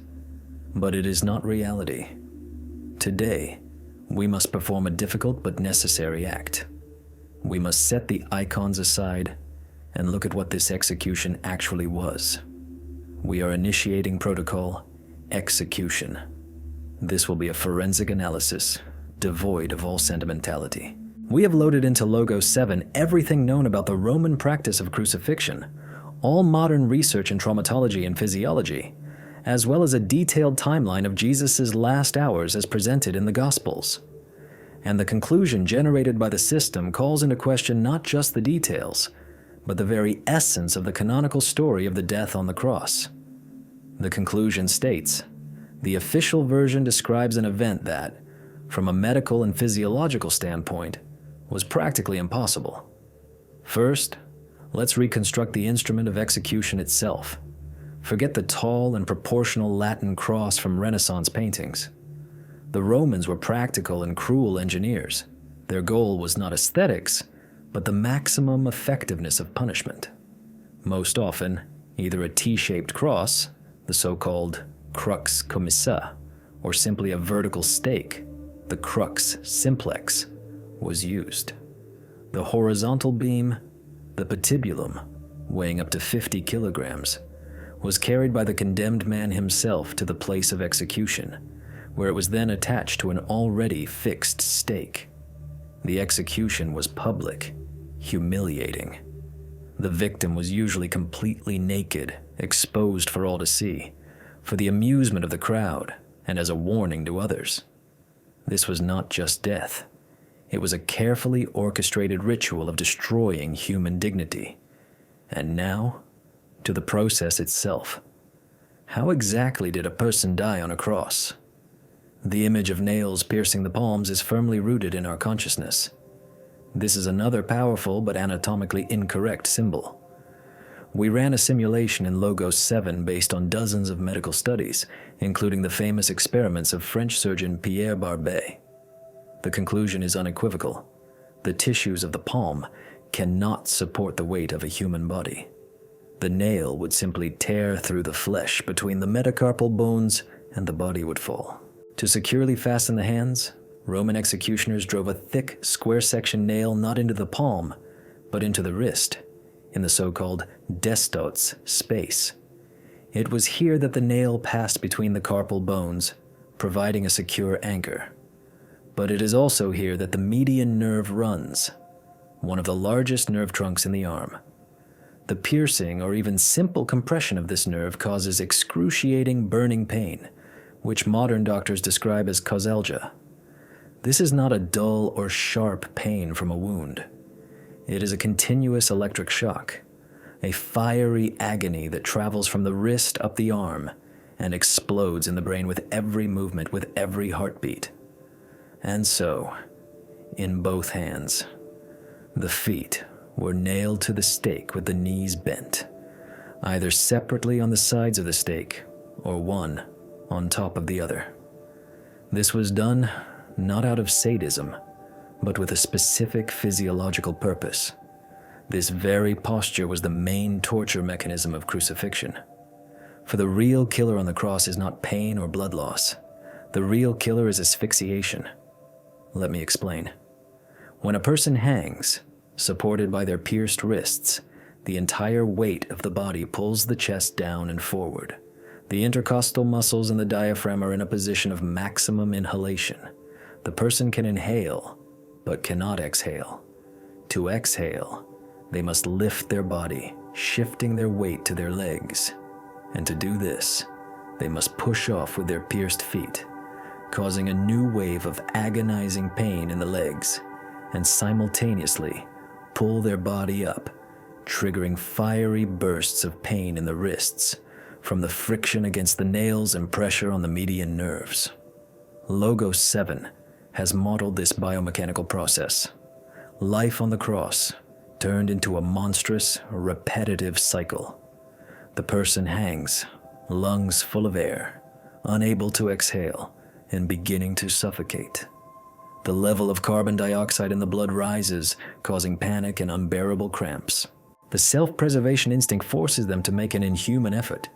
A: but it is not reality. Today, we must perform a difficult but necessary act. We must set the icons aside and look at what this execution actually was. We are initiating protocol execution. This will be a forensic analysis, devoid of all sentimentality. We have loaded into Logo 7 everything known about the Roman practice of crucifixion, all modern research in traumatology and physiology, as well as a detailed timeline of Jesus' last hours as presented in the Gospels. And the conclusion generated by the system calls into question not just the details, but the very essence of the canonical story of the death on the cross. The conclusion states, the official version describes an event that, from a medical and physiological standpoint, was practically impossible. First, let's reconstruct the instrument of execution itself. Forget the tall and proportional Latin cross from Renaissance paintings. The Romans were practical and cruel engineers. Their goal was not aesthetics, but the maximum effectiveness of punishment. Most often, either a T-shaped cross, the so-called crux commissa, or simply a vertical stake, the crux simplex, was used. The horizontal beam, the patibulum, weighing up to 50 kilograms, was carried by the condemned man himself to the place of execution, where it was then attached to an already fixed stake. The execution was public, humiliating. The victim was usually completely naked, exposed for all to see, for the amusement of the crowd and as a warning to others. This was not just death. It was a carefully orchestrated ritual of destroying human dignity. And now, to the process itself. How exactly did a person die on a cross? The image of nails piercing the palms is firmly rooted in our consciousness. This is another powerful but anatomically incorrect symbol. We ran a simulation in Logos 7 based on dozens of medical studies, including the famous experiments of French surgeon Pierre Barbet. The conclusion is unequivocal. The tissues of the palm cannot support the weight of a human body. The nail would simply tear through the flesh between the metacarpal bones and the body would fall. To securely fasten the hands, Roman executioners drove a thick, square-section nail not into the palm, but into the wrist, in the so-called destots space. It was here that the nail passed between the carpal bones, providing a secure anchor. But it is also here that the median nerve runs, one of the largest nerve trunks in the arm. The piercing or even simple compression of this nerve causes excruciating burning pain, which modern doctors describe as causalgia. This is not a dull or sharp pain from a wound. It is a continuous electric shock, a fiery agony that travels from the wrist up the arm and explodes in the brain with every movement, with every heartbeat. And so, in both hands, the feet were nailed to the stake with the knees bent, either separately on the sides of the stake or one on top of the other. This was done not out of sadism, but with a specific physiological purpose. This very posture was the main torture mechanism of crucifixion. For the real killer on the cross is not pain or blood loss. The real killer is asphyxiation. Let me explain. When a person hangs, supported by their pierced wrists, the entire weight of the body pulls the chest down and forward. The intercostal muscles and the diaphragm are in a position of maximum inhalation. The person can inhale, but cannot exhale. To exhale, they must lift their body, shifting their weight to their legs. And to do this, they must push off with their pierced feet, causing a new wave of agonizing pain in the legs, and simultaneously pull their body up, triggering fiery bursts of pain in the wrists from the friction against the nails and pressure on the median nerves. Logos 7 has modeled this biomechanical process. Life on the cross turned into a monstrous, repetitive cycle. The person hangs, lungs full of air, unable to exhale, and beginning to suffocate. The level of carbon dioxide in the blood rises, causing panic and unbearable cramps. The self-preservation instinct forces them to make an inhuman effort.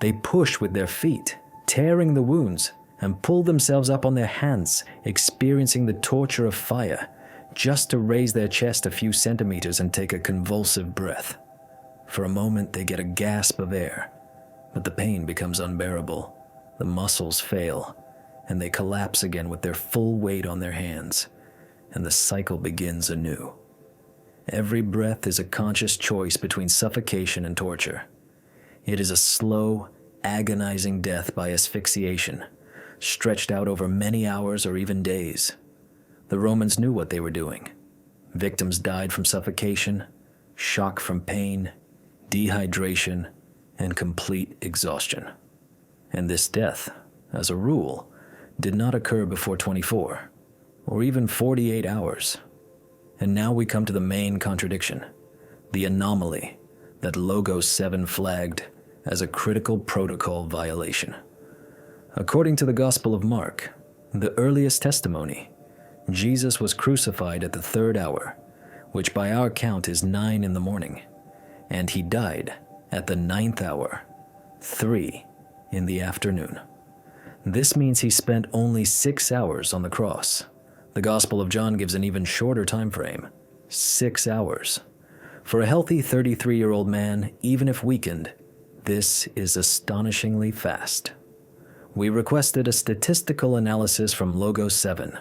A: They push with their feet, tearing the wounds, and pull themselves up on their hands, experiencing the torture of fire, just to raise their chest a few centimeters and take a convulsive breath. For a moment, they get a gasp of air, but the pain becomes unbearable. The muscles fail, and they collapse again with their full weight on their hands, and the cycle begins anew. Every breath is a conscious choice between suffocation and torture. It is a slow, agonizing death by asphyxiation, stretched out over many hours or even days. The Romans knew what they were doing. Victims died from suffocation, shock from pain, dehydration, and complete exhaustion. And this death, as a rule, did not occur before 24, or even 48 hours. And now we come to the main contradiction, the anomaly that Logos 7 flagged as a critical protocol violation. According to the Gospel of Mark, the earliest testimony, Jesus was crucified at the 3rd hour, which by our count is 9 in the morning, and he died at the 9th hour, 3 in the afternoon. This means he spent only 6 hours on the cross. The Gospel of John gives an even shorter time frame, 6 hours. For a healthy 33-year-old man, even if weakened, this is astonishingly fast. We requested a statistical analysis from Logos 7.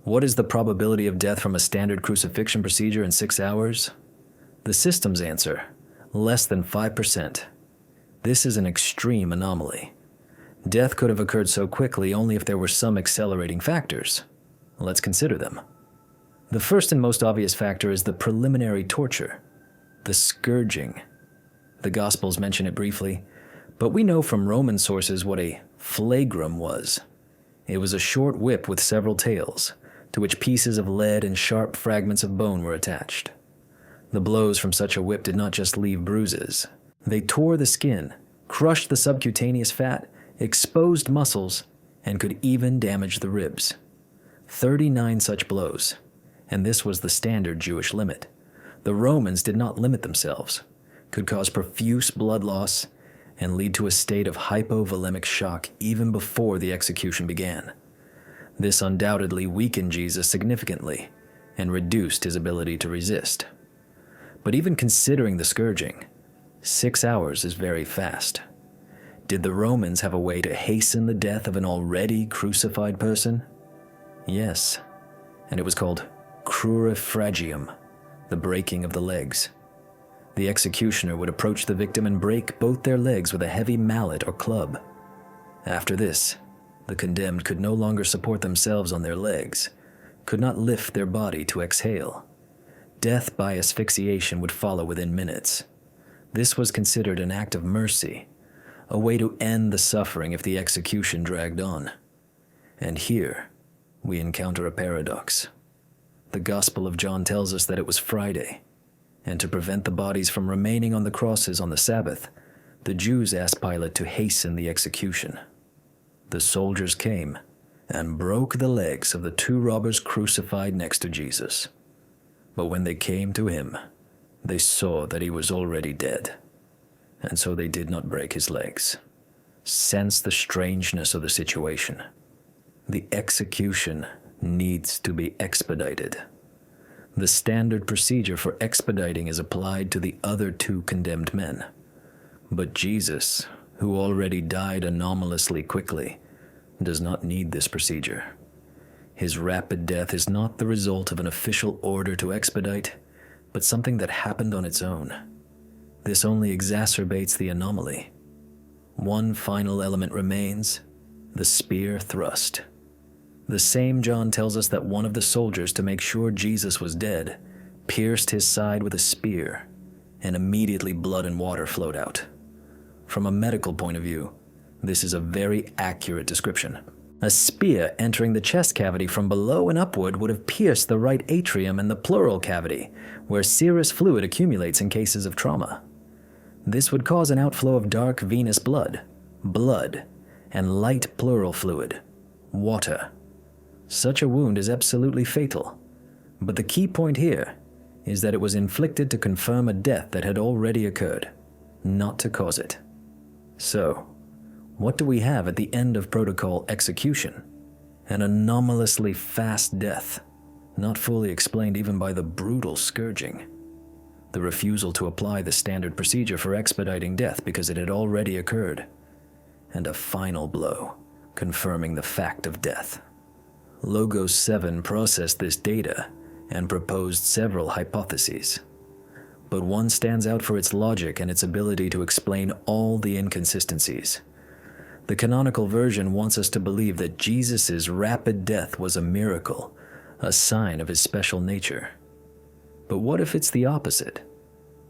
A: What is the probability of death from a standard crucifixion procedure in 6 hours? The system's answer, less than 5%. This is an extreme anomaly. Death could have occurred so quickly only if there were some accelerating factors. Let's consider them. The first and most obvious factor is the preliminary torture, the scourging. The Gospels mention it briefly, but we know from Roman sources what a flagrum was. It was a short whip with several tails, to which pieces of lead and sharp fragments of bone were attached. The blows from such a whip did not just leave bruises. They tore the skin, crushed the subcutaneous fat, exposed muscles, and could even damage the ribs. 39 such blows, and this was the standard Jewish limit. The Romans did not limit themselves, could cause profuse blood loss, and lead to a state of hypovolemic shock even before the execution began. This undoubtedly weakened Jesus significantly and reduced his ability to resist. But even considering the scourging, 6 hours is very fast. Did the Romans have a way to hasten the death of an already crucified person? Yes, and it was called crucifixion, the breaking of the legs. The executioner would approach the victim and break both their legs with a heavy mallet or club. After this, the condemned could no longer support themselves on their legs, could not lift their body to exhale. Death by asphyxiation would follow within minutes. This was considered an act of mercy, a way to end the suffering if the execution dragged on. And here, we encounter a paradox. The Gospel of John tells us that it was Friday, and to prevent the bodies from remaining on the crosses on the Sabbath, the Jews asked Pilate to hasten the execution. The soldiers came and broke the legs of the 2 robbers crucified next to Jesus. But when they came to him, they saw that he was already dead, and so they did not break his legs. Sense the strangeness of the situation. The execution needs to be expedited. The standard procedure for expediting is applied to the other 2 condemned men. But Jesus, who already died anomalously quickly, does not need this procedure. His rapid death is not the result of an official order to expedite, but something that happened on its own. This only exacerbates the anomaly. One final element remains, the spear thrust. The same John tells us that one of the soldiers, to make sure Jesus was dead, pierced his side with a spear, and immediately blood and water flowed out. From a medical point of view, this is a very accurate description. A spear entering the chest cavity from below and upward would have pierced the right atrium and the pleural cavity, where serous fluid accumulates in cases of trauma. This would cause an outflow of dark venous blood, and light pleural fluid, water. Such a wound is absolutely fatal. But the key point here is that it was inflicted to confirm a death that had already occurred, not to cause it. So, what do we have at the end of protocol execution? An anomalously fast death, not fully explained even by the brutal scourging. The refusal to apply the standard procedure for expediting death because it had already occurred. And a final blow, confirming the fact of death. Logos 7 processed this data and proposed several hypotheses. But one stands out for its logic and its ability to explain all the inconsistencies. The canonical version wants us to believe that Jesus' rapid death was a miracle, a sign of his special nature. But what if it's the opposite?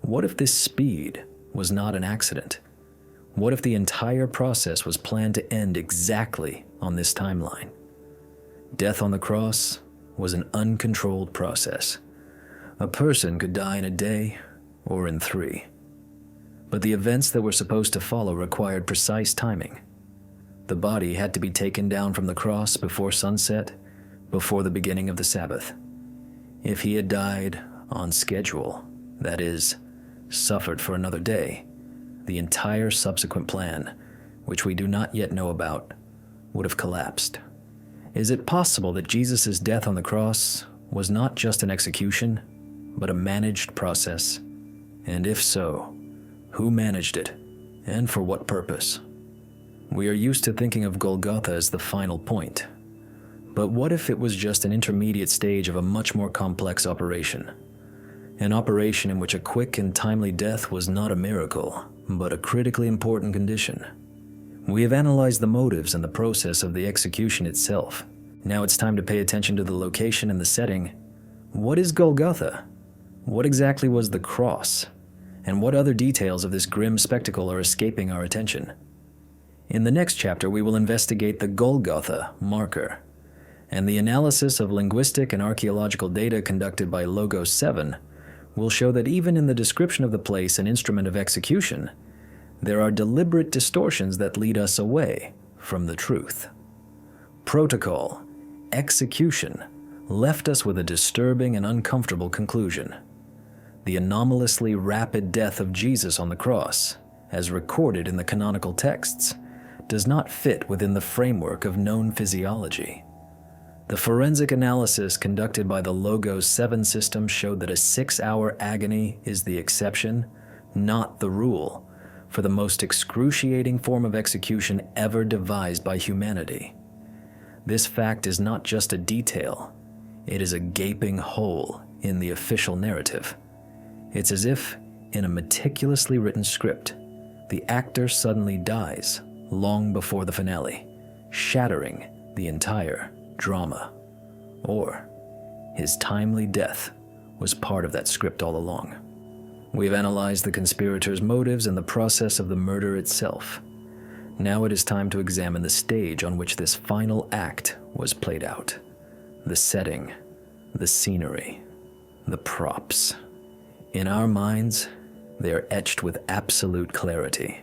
A: What if this speed was not an accident? What if the entire process was planned to end exactly on this timeline? Death on the cross was an uncontrolled process. A person could die in a day or in 3. But the events that were supposed to follow required precise timing. The body had to be taken down from the cross before sunset, before the beginning of the Sabbath. If he had died on schedule, that is, suffered for another day, the entire subsequent plan, which we do not yet know about, would have collapsed. Is it possible that Jesus' death on the cross was not just an execution, but a managed process? And if so, who managed it, and for what purpose? We are used to thinking of Golgotha as the final point. But what if it was just an intermediate stage of a much more complex operation? An operation in which a quick and timely death was not a miracle, but a critically important condition. We have analyzed the motives and the process of the execution itself. Now it's time to pay attention to the location and the setting. What is Golgotha? What exactly was the cross? And what other details of this grim spectacle are escaping our attention? In the next chapter, we will investigate the Golgotha marker, and the analysis of linguistic and archaeological data conducted by Logos 7 will show that even in the description of the place and instrument of execution, there are deliberate distortions that lead us away from the truth. Protocol, execution, left us with a disturbing and uncomfortable conclusion. The anomalously rapid death of Jesus on the cross, as recorded in the canonical texts, does not fit within the framework of known physiology. The forensic analysis conducted by the Logos 7 system showed that a 6-hour agony is the exception, not the rule, for the most excruciating form of execution ever devised by humanity. This fact is not just a detail, it is a gaping hole in the official narrative. It's as if, in a meticulously written script, the actor suddenly dies long before the finale, shattering the entire drama. Or his timely death was part of that script all along. We've analyzed the conspirators' motives and the process of the murder itself. Now it is time to examine the stage on which this final act was played out. The setting, the scenery, the props. In our minds, they are etched with absolute clarity.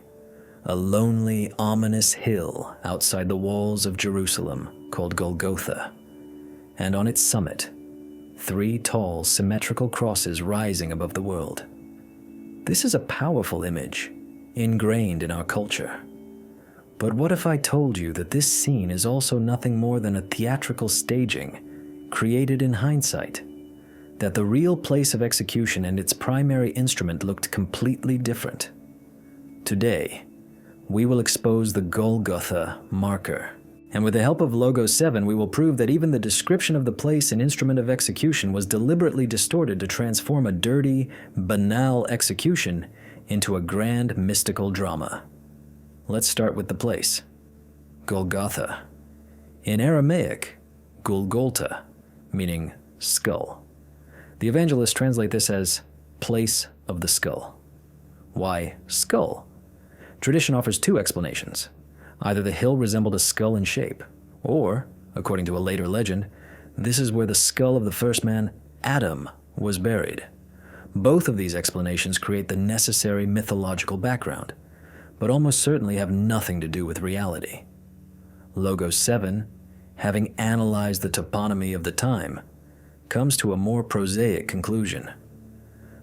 A: A lonely, ominous hill outside the walls of Jerusalem called Golgotha. And on its summit, 3 tall, symmetrical crosses rising above the world. This is a powerful image, ingrained in our culture. But what if I told you that this scene is also nothing more than a theatrical staging, created in hindsight? That the real place of execution and its primary instrument looked completely different? Today, we will expose the Golgotha marker. And with the help of Logos 7, we will prove that even the description of the place and instrument of execution was deliberately distorted to transform a dirty, banal execution into a grand mystical drama. Let's start with the place. Golgotha. In Aramaic, Golgotha, meaning skull. The evangelists translate this as place of the skull. Why skull? Tradition offers 2 explanations. Either the hill resembled a skull in shape, or, according to a later legend, this is where the skull of the first man, Adam, was buried. Both of these explanations create the necessary mythological background, but almost certainly have nothing to do with reality. Logos 7, having analyzed the toponymy of the time, comes to a more prosaic conclusion.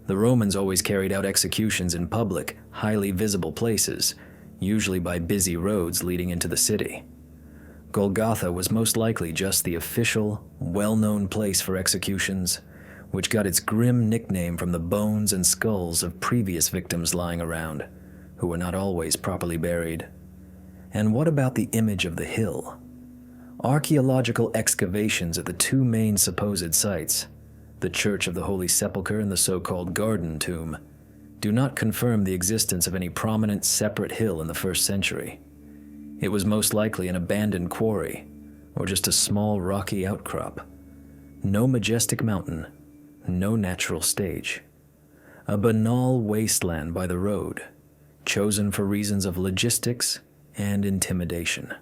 A: The Romans always carried out executions in public, highly visible places, usually by busy roads leading into the city. Golgotha was most likely just the official, well-known place for executions, which got its grim nickname from the bones and skulls of previous victims lying around, who were not always properly buried. And what about the image of the hill? Archaeological excavations at the two main supposed sites, the Church of the Holy Sepulchre and the so-called Garden Tomb, do not confirm the existence of any prominent separate hill in the 1st century. It was most likely an abandoned quarry, or just a small rocky outcrop. No majestic mountain, no natural stage. A banal wasteland by the road, chosen for reasons of logistics and intimidation.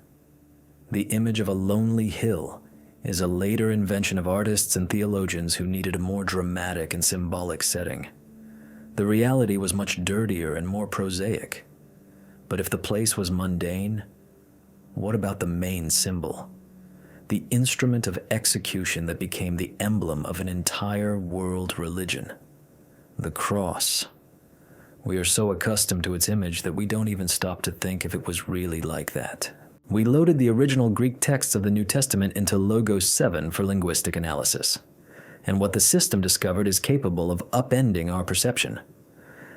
A: The image of a lonely hill is a later invention of artists and theologians who needed a more dramatic and symbolic setting. The reality was much dirtier and more prosaic. But if the place was mundane, what about the main symbol? The instrument of execution that became the emblem of an entire world religion. The cross. We are so accustomed to its image that we don't even stop to think if it was really like that. We loaded the original Greek texts of the New Testament into Logos 7 for linguistic analysis, and what the system discovered is capable of upending our perception.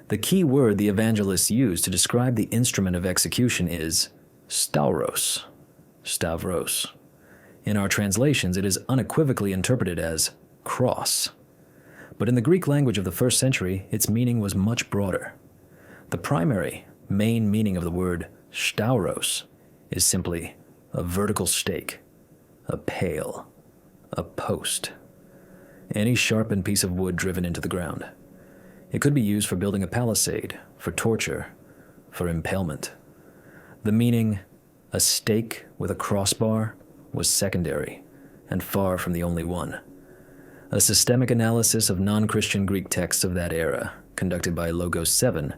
A: The key word the evangelists use to describe the instrument of execution is stauros, stavros. In our translations, it is unequivocally interpreted as cross. But in the Greek language of the 1st century, its meaning was much broader. The primary, main meaning of the word stauros is simply a vertical stake, a pale, a post, any sharpened piece of wood driven into the ground. It could be used for building a palisade, for torture, for impalement. The meaning, a stake with a crossbar, was secondary and far from the only one. A systemic analysis of non-Christian Greek texts of that era, conducted by Logos 7,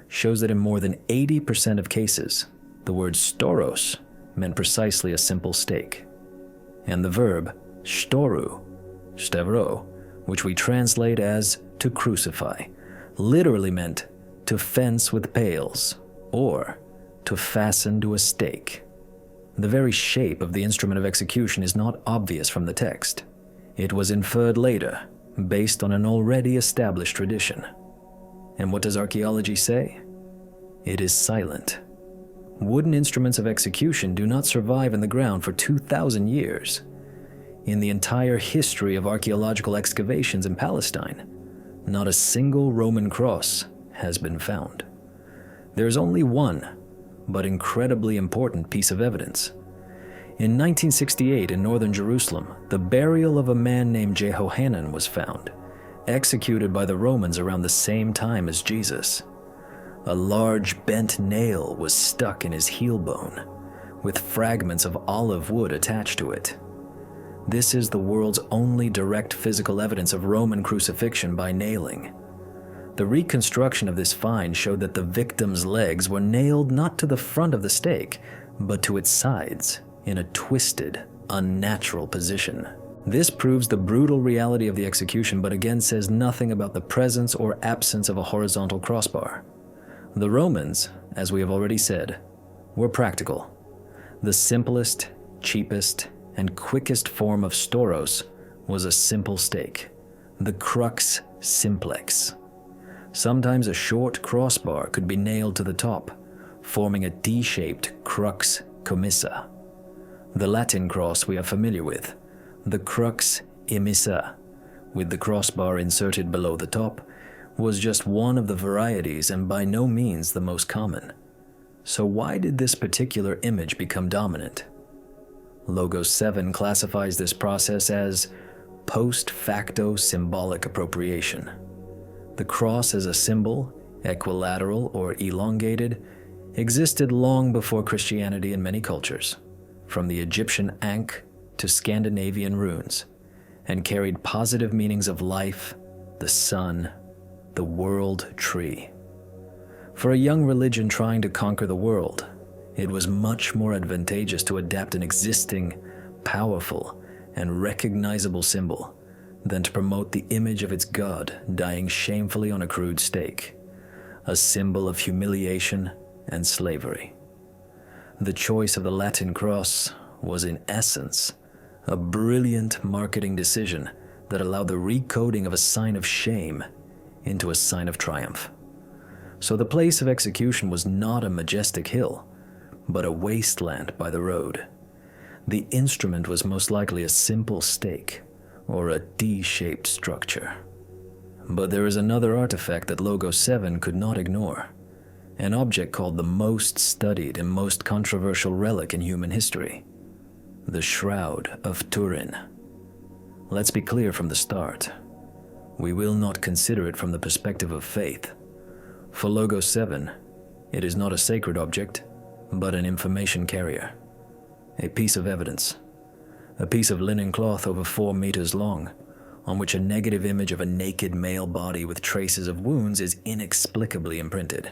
A: shows that in more than 80% of cases, the word stauros meant precisely a simple stake. And the verb storu, stavro, which we translate as to crucify, literally meant to fence with pails or to fasten to a stake. The very shape of the instrument of execution is not obvious from the text. It was inferred later, based on an already established tradition. And what does archaeology say? It is silent. Wooden instruments of execution do not survive in the ground for 2,000 years. In the entire history of archaeological excavations in Palestine, not a single Roman cross has been found. There is only one, but incredibly important piece of evidence. In 1968 in northern Jerusalem, the burial of a man named Jehohanan was found, executed by the Romans around the same time as Jesus. A large bent nail was stuck in his heel bone, with fragments of olive wood attached to it. This is the world's only direct physical evidence of Roman crucifixion by nailing. The reconstruction of this find showed that the victim's legs were nailed not to the front of the stake, but to its sides, in a twisted, unnatural position. This proves the brutal reality of the execution, but again says nothing about the presence or absence of a horizontal crossbar. The Romans, as we have already said, were practical. The simplest, cheapest, and quickest form of stauros was a simple stake, the crux simplex. Sometimes a short crossbar could be nailed to the top, forming a D-shaped crux commissa. The Latin cross we are familiar with, the crux immissa, with the crossbar inserted below the top, was just one of the varieties and by no means the most common. So why did this particular image become dominant? Logos 7 classifies this process as post facto symbolic appropriation. The cross as a symbol, equilateral or elongated, existed long before Christianity in many cultures, from the Egyptian Ankh to Scandinavian runes, and carried positive meanings of life, the sun, the world tree. For a young religion trying to conquer the world, it was much more advantageous to adapt an existing, powerful, and recognizable symbol than to promote the image of its god dying shamefully on a crude stake, a symbol of humiliation and slavery. The choice of the Latin cross was in essence a brilliant marketing decision that allowed the recoding of a sign of shame into a sign of triumph. So the place of execution was not a majestic hill, but a wasteland by the road. The instrument was most likely a simple stake or a D-shaped structure. But there is another artifact that Logo 7 could not ignore, an object called the most studied and most controversial relic in human history, the Shroud of Turin. Let's be clear from the start. We will not consider it from the perspective of faith. For Logo 7, it is not a sacred object, but an information carrier, a piece of evidence, a piece of linen cloth over 4 meters long, on which a negative image of a naked male body with traces of wounds is inexplicably imprinted.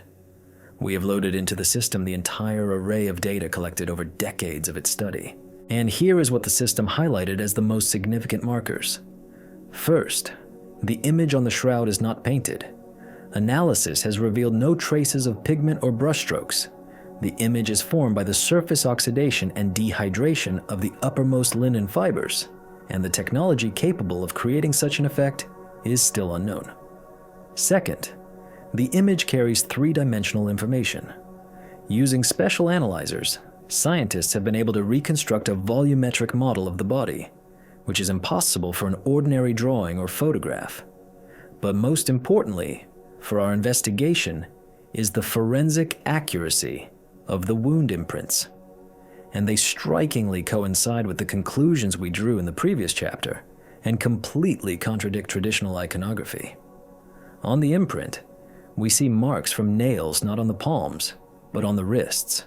A: We have loaded into the system the entire array of data collected over decades of its study. And here is what the system highlighted as the most significant markers. First, the image on the shroud is not painted. Analysis has revealed no traces of pigment or brushstrokes. The image is formed by the surface oxidation and dehydration of the uppermost linen fibers, and the technology capable of creating such an effect is still unknown. Second, the image carries 3-dimensional information. Using special analyzers, scientists have been able to reconstruct a volumetric model of the body, which is impossible for an ordinary drawing or photograph. But most importantly, for our investigation, is the forensic accuracy of the wound imprints. And they strikingly coincide with the conclusions we drew in the previous chapter and completely contradict traditional iconography. On the imprint, we see marks from nails not on the palms, but on the wrists,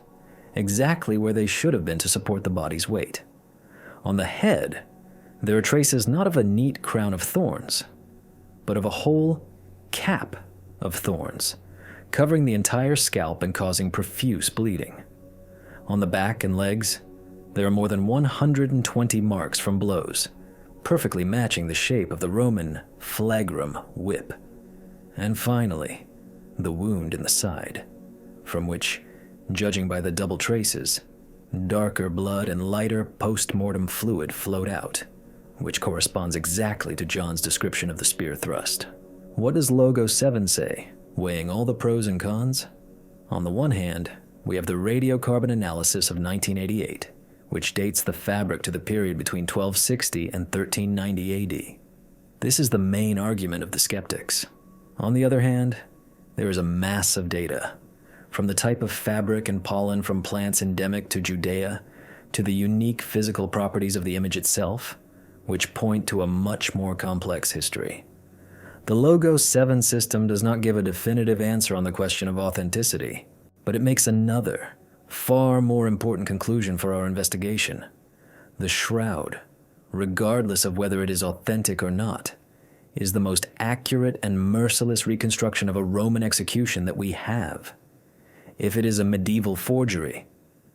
A: exactly where they should have been to support the body's weight. On the head, there are traces not of a neat crown of thorns, but of a whole cap of thorns, covering the entire scalp and causing profuse bleeding. On the back and legs, there are more than 120 marks from blows, perfectly matching the shape of the Roman flagrum whip. And finally, the wound in the side, from which, judging by the double traces, darker blood and lighter post-mortem fluid flowed out, which corresponds exactly to John's description of the spear thrust. What does Logo 7 say, weighing all the pros and cons? On the one hand, we have the radiocarbon analysis of 1988, which dates the fabric to the period between 1260 and 1390 AD. This is the main argument of the skeptics. On the other hand, there is a mass of data, from the type of fabric and pollen from plants endemic to Judea, to the unique physical properties of the image itself, which point to a much more complex history. The Logo 7 system does not give a definitive answer on the question of authenticity, but it makes another, far more important conclusion for our investigation. The shroud, regardless of whether it is authentic or not, is the most accurate and merciless reconstruction of a Roman execution that we have. If it is a medieval forgery,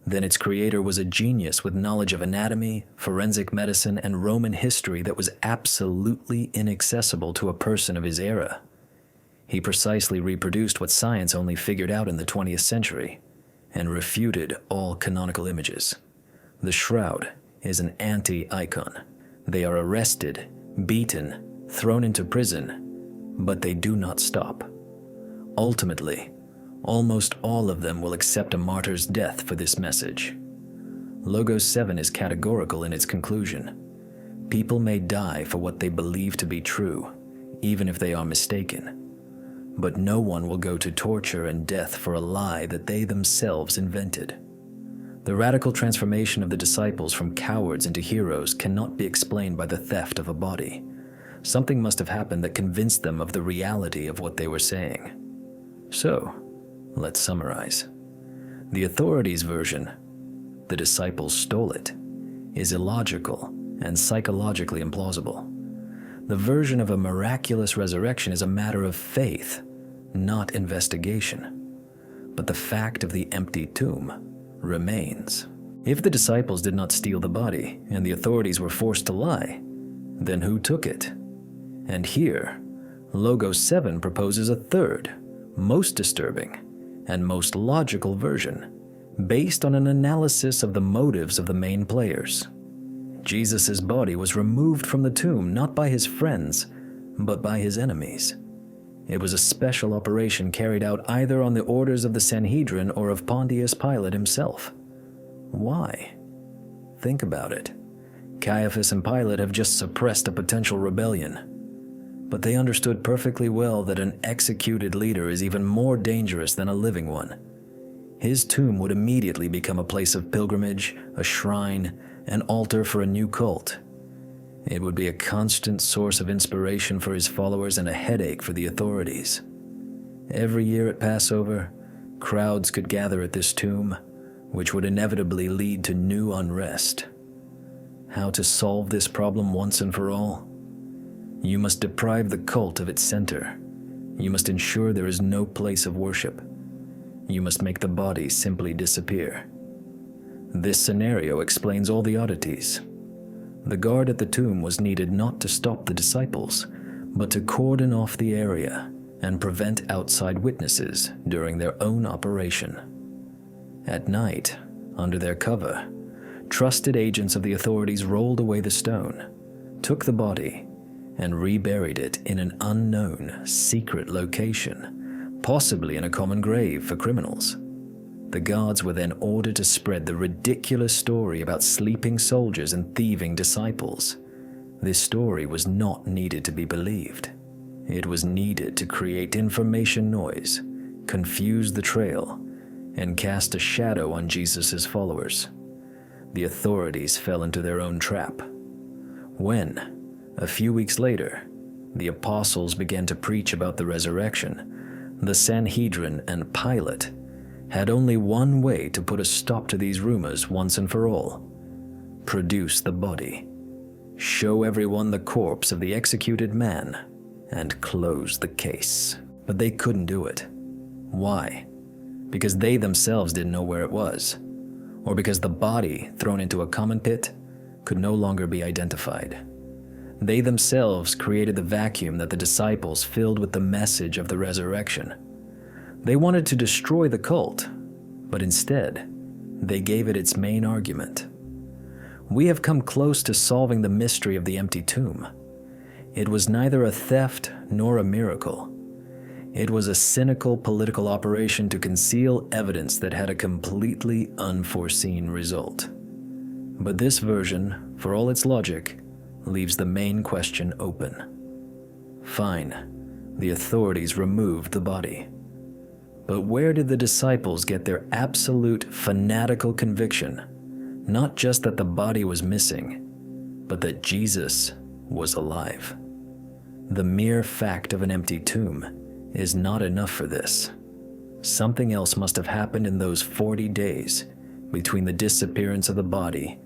A: then its creator was a genius with knowledge of anatomy, forensic medicine, and Roman history that was absolutely inaccessible to a person of his era. He precisely reproduced what science only figured out in the 20th century, and refuted all canonical images. The shroud is an anti-icon. They are arrested, beaten, thrown into prison, but they do not stop. Ultimately, almost all of them will accept a martyr's death for this message. Logo 7 is categorical in its conclusion. People may die for what they believe to be true, even if they are mistaken. But no one will go to torture and death for a lie that they themselves invented. The radical transformation of the disciples from cowards into heroes cannot be explained by the theft of a body. Something must have happened that convinced them of the reality of what they were saying. So, let's summarize. The authorities' version, the disciples stole it, is illogical and psychologically implausible. The version of a miraculous resurrection is a matter of faith, not investigation. But the fact of the empty tomb remains. If the disciples did not steal the body and the authorities were forced to lie, then who took it? And here, Logos 7 proposes a third, most disturbing, and most logical version, based on an analysis of the motives of the main players. Jesus' body was removed from the tomb not by his friends, but by his enemies. It was a special operation carried out either on the orders of the Sanhedrin or of Pontius Pilate himself. Why? Think about it. Caiaphas and Pilate have just suppressed a potential rebellion. But they understood perfectly well that an executed leader is even more dangerous than a living one. His tomb would immediately become a place of pilgrimage, a shrine, an altar for a new cult. It would be a constant source of inspiration for his followers and a headache for the authorities. Every year at Passover, crowds could gather at this tomb, which would inevitably lead to new unrest. How to solve this problem once and for all? You must deprive the cult of its center. You must ensure there is no place of worship. You must make the body simply disappear. This scenario explains all the oddities. The guard at the tomb was needed not to stop the disciples, but to cordon off the area and prevent outside witnesses during their own operation. At night, under their cover, trusted agents of the authorities rolled away the stone, took the body, and reburied it in an unknown, secret location, possibly in a common grave for criminals. The guards were then ordered to spread the ridiculous story about sleeping soldiers and thieving disciples. This story was not needed to be believed. It was needed to create information noise, confuse the trail, and cast a shadow on Jesus' followers. The authorities fell into their own trap. When, a few weeks later, the apostles began to preach about the resurrection, the Sanhedrin and Pilate had only one way to put a stop to these rumors once and for all: produce the body, show everyone the corpse of the executed man, and close the case. But they couldn't do it. Why? Because they themselves didn't know where it was, or because the body, thrown into a common pit, could no longer be identified. They themselves created the vacuum that the disciples filled with the message of the resurrection. They wanted to destroy the cult, but instead, they gave it its main argument. We have come close to solving the mystery of the empty tomb. It was neither a theft nor a miracle. It was a cynical political operation to conceal evidence that had a completely unforeseen result. But this version, for all its logic, leaves the main question open. Fine, the authorities removed the body. But where did the disciples get their absolute fanatical conviction, not just that the body was missing, but that Jesus was alive? The mere fact of an empty tomb is not enough for this. Something else must have happened in those 40 days between the disappearance of the body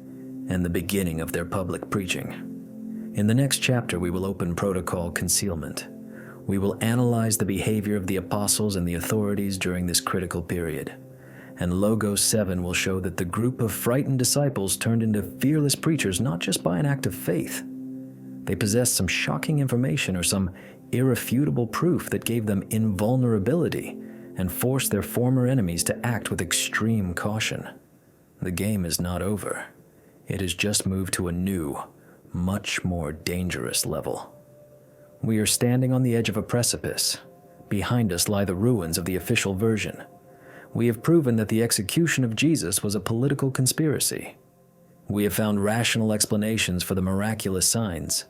A: and the beginning of their public preaching. In the next chapter, we will open protocol concealment. We will analyze the behavior of the apostles and the authorities during this critical period. And Logos 7 will show that the group of frightened disciples turned into fearless preachers not just by an act of faith. They possessed some shocking information or some irrefutable proof that gave them invulnerability and forced their former enemies to act with extreme caution. The game is not over. It has just moved to a new, much more dangerous level. We are standing on the edge of a precipice. Behind us lie the ruins of the official version. We have proven that the execution of Jesus was a political conspiracy. We have found rational explanations for the miraculous signs,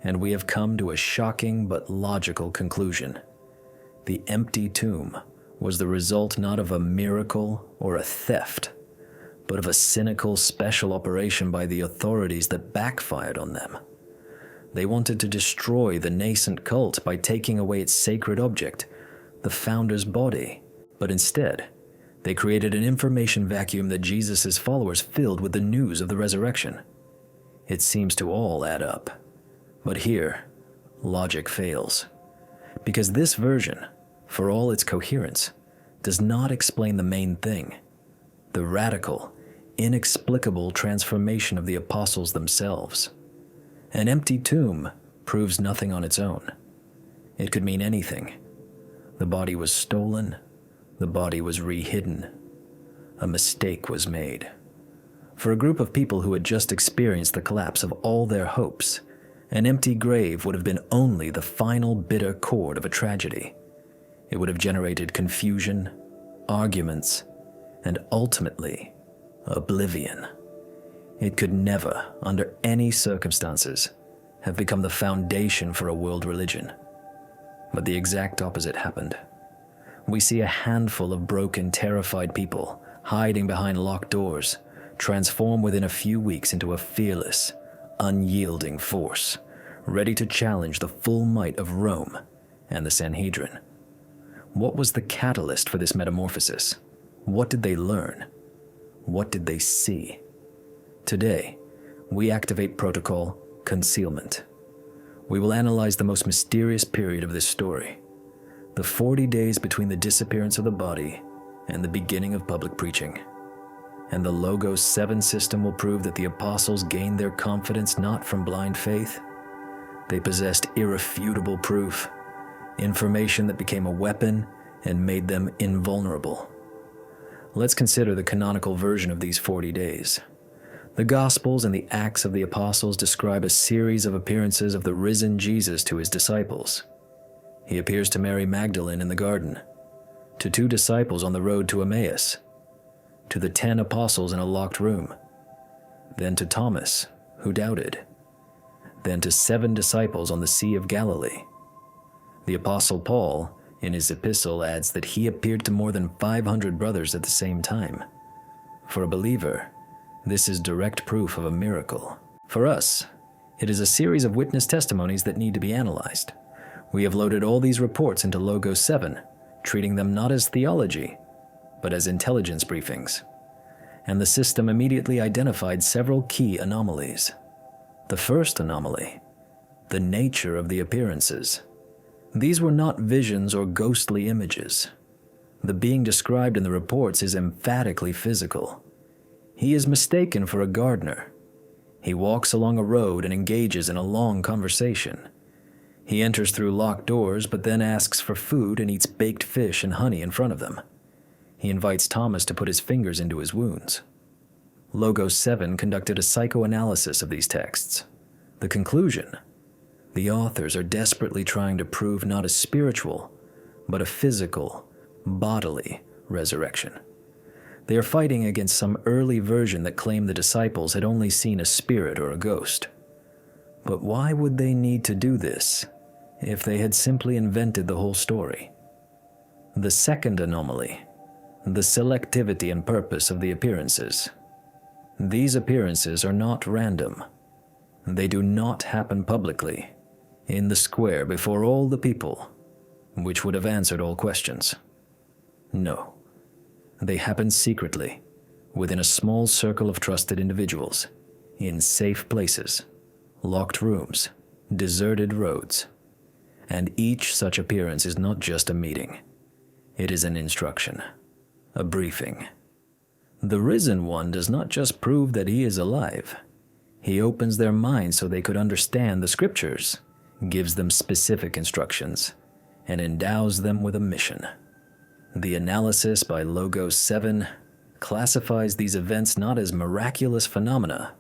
A: and we have come to a shocking but logical conclusion. The empty tomb was the result not of a miracle or a theft, but of a cynical special operation by the authorities that backfired on them. They wanted to destroy the nascent cult by taking away its sacred object, the founder's body, but instead, they created an information vacuum that Jesus' followers filled with the news of the resurrection. It seems to all add up. But here, logic fails. Because this version, for all its coherence, does not explain the main thing: the radical, inexplicable transformation of the apostles themselves. An empty tomb proves nothing on its own. It could mean anything. The body was stolen. The body was re-hidden. A mistake was made. For a group of people who had just experienced the collapse of all their hopes, an empty grave would have been only the final bitter chord of a tragedy. It would have generated confusion, arguments, and ultimately, oblivion. It could never, under any circumstances, have become the foundation for a world religion. But the exact opposite happened. We see a handful of broken, terrified people hiding behind locked doors, transform within a few weeks into a fearless, unyielding force, ready to challenge the full might of Rome and the Sanhedrin. What was the catalyst for this metamorphosis? What did they learn? What did they see? Today, we activate protocol concealment. We will analyze the most mysterious period of this story, the 40 days between the disappearance of the body and the beginning of public preaching. And the Logos 7 system will prove that the apostles gained their confidence not from blind faith. They possessed irrefutable proof, information that became a weapon and made them invulnerable. Let's consider the canonical version of these 40 days. The Gospels and the Acts of the Apostles describe a series of appearances of the risen Jesus to his disciples. He appears to Mary Magdalene in the garden, to 2 disciples on the road to Emmaus, to the 10 apostles in a locked room, then to Thomas, who doubted, then to 7 disciples on the Sea of Galilee. The Apostle Paul, in his epistle, adds that he appeared to more than 500 brothers at the same time. For a believer, this is direct proof of a miracle. For us, it is a series of witness testimonies that need to be analyzed. We have loaded all these reports into Logos 7, treating them not as theology, but as intelligence briefings. And the system immediately identified several key anomalies. The first anomaly, the nature of the appearances. These were not visions or ghostly images. The being described in the reports is emphatically physical. He is mistaken for a gardener. He walks along a road and engages in a long conversation. He enters through locked doors, but then asks for food and eats baked fish and honey in front of them. He invites Thomas to put his fingers into his wounds. Logos 7 conducted a psychoanalysis of these texts. The conclusion: the authors are desperately trying to prove not a spiritual, but a physical, bodily resurrection. They are fighting against some early version that claimed the disciples had only seen a spirit or a ghost. But why would they need to do this if they had simply invented the whole story? The second anomaly, the selectivity and purpose of the appearances. These appearances are not random. They do not happen publicly, in the square before all the people, which would have answered all questions. No. They happen secretly, within a small circle of trusted individuals, in safe places, locked rooms, deserted roads. And each such appearance is not just a meeting. It is an instruction, a briefing. The risen one does not just prove that he is alive. He opens their minds so they could understand the scriptures, gives them specific instructions, and endows them with a mission. The analysis by Logos 7 classifies these events not as miraculous phenomena,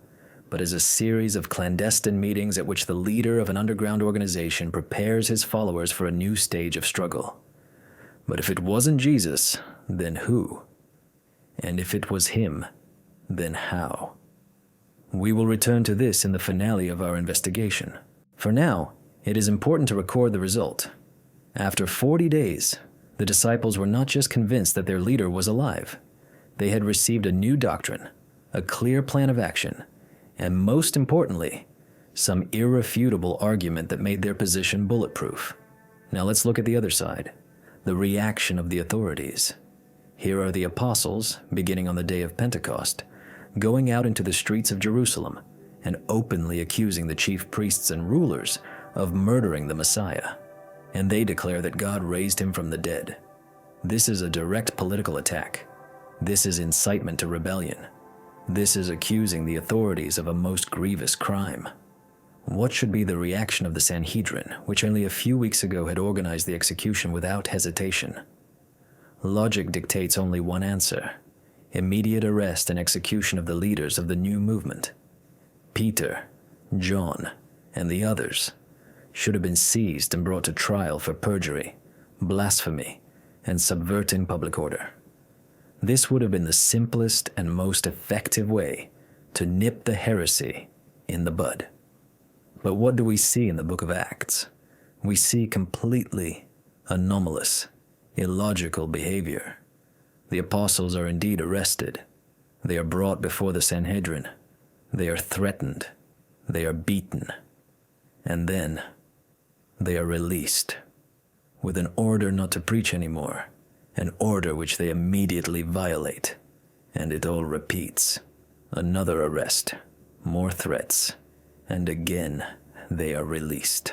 A: but as a series of clandestine meetings at which the leader of an underground organization prepares his followers for a new stage of struggle. But if it wasn't Jesus, then who? And if it was him, then how? We will return to this in the finale of our investigation. For now, it is important to record the result. After 40 days, the disciples were not just convinced that their leader was alive. They had received a new doctrine, a clear plan of action, and most importantly, some irrefutable argument that made their position bulletproof. Now let's look at the other side, the reaction of the authorities. Here are the apostles, beginning on the day of Pentecost, going out into the streets of Jerusalem and openly accusing the chief priests and rulers of murdering the Messiah. And they declare that God raised him from the dead. This is a direct political attack. This is incitement to rebellion. This is accusing the authorities of a most grievous crime. What should be the reaction of the Sanhedrin, which only a few weeks ago had organized the execution without hesitation? Logic dictates only one answer: immediate arrest and execution of the leaders of the new movement. Peter, John, and the others should have been seized and brought to trial for perjury, blasphemy, and subverting public order. This would have been the simplest and most effective way to nip the heresy in the bud. But what do we see in the book of Acts? We see completely anomalous, illogical behavior. The apostles are indeed arrested. They are brought before the Sanhedrin. They are threatened. They are beaten. And then they are released with an order not to preach anymore, an order which they immediately violate. And it all repeats. Another arrest, more threats, and again they are released.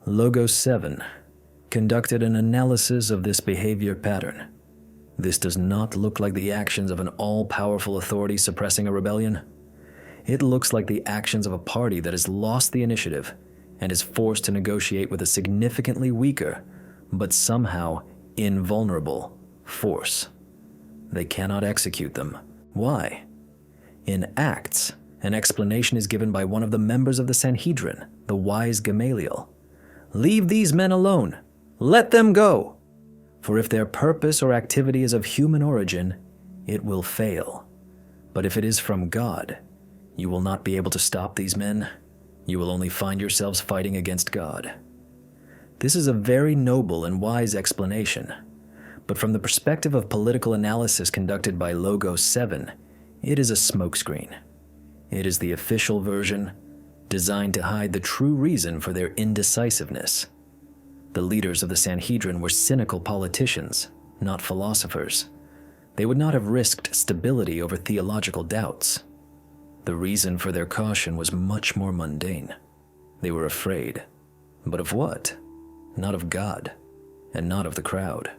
A: Logos 7 conducted an analysis of this behavior pattern. This does not look like the actions of an all-powerful authority suppressing a rebellion. It looks like the actions of a party that has lost the initiative and is forced to negotiate with a significantly weaker, but somehow invulnerable, force. They cannot execute them. Why? In Acts, an explanation is given by one of the members of the Sanhedrin, the wise Gamaliel. "Leave these men alone. Let them go. For if their purpose or activity is of human origin, it will fail. But if it is from God, you will not be able to stop these men. You will only find yourselves fighting against God." This is a very noble and wise explanation, but from the perspective of political analysis conducted by Logos 7, it is a smokescreen. It is the official version, designed to hide the true reason for their indecisiveness. The leaders of the Sanhedrin were cynical politicians, not philosophers. They would not have risked stability over theological doubts. The reason for their caution was much more mundane. They were afraid. But of what? Not of God, and not of the crowd.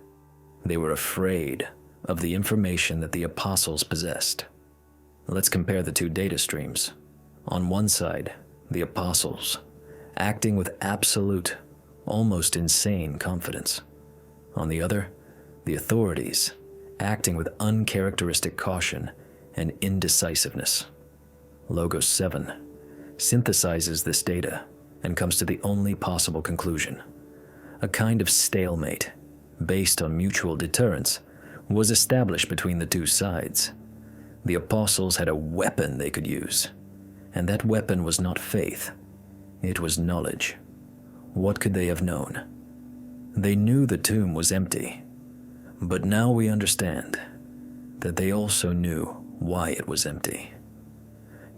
A: They were afraid of the information that the apostles possessed. Let's compare the two data streams. On one side, the apostles, acting with absolute, almost insane confidence. On the other, the authorities, acting with uncharacteristic caution and indecisiveness. Logos 7 synthesizes this data and comes to the only possible conclusion. A kind of stalemate, based on mutual deterrence, was established between the two sides. The apostles had a weapon they could use, and that weapon was not faith. It was knowledge. What could they have known? They knew the tomb was empty, but now we understand that they also knew why it was empty.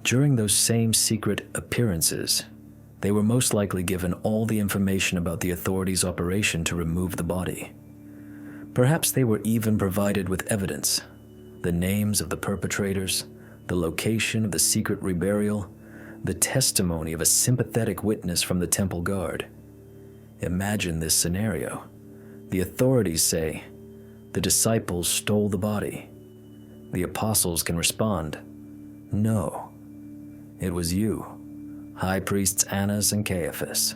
A: During those same secret appearances, they were most likely given all the information about the authorities' operation to remove the body. Perhaps they were even provided with evidence, the names of the perpetrators, the location of the secret reburial, the testimony of a sympathetic witness from the temple guard. Imagine this scenario. The authorities say, "The disciples stole the body." The apostles can respond, "No, it was you, high priests Annas and Caiaphas,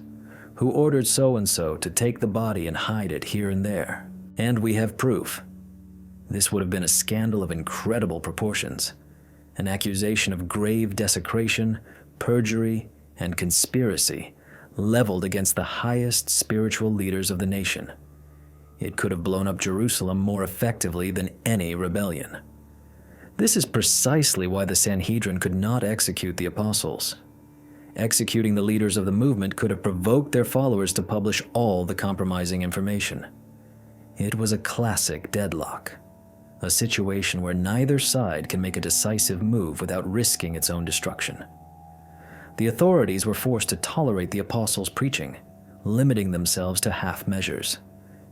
A: who ordered so-and-so to take the body and hide it here and there, and we have proof." This would have been a scandal of incredible proportions, an accusation of grave desecration, perjury, and conspiracy leveled against the highest spiritual leaders of the nation. It could have blown up Jerusalem more effectively than any rebellion. This is precisely why the Sanhedrin could not execute the apostles. Executing the leaders of the movement could have provoked their followers to publish all the compromising information. It was a classic deadlock, a situation where neither side can make a decisive move without risking its own destruction. The authorities were forced to tolerate the apostles' preaching, limiting themselves to half measures,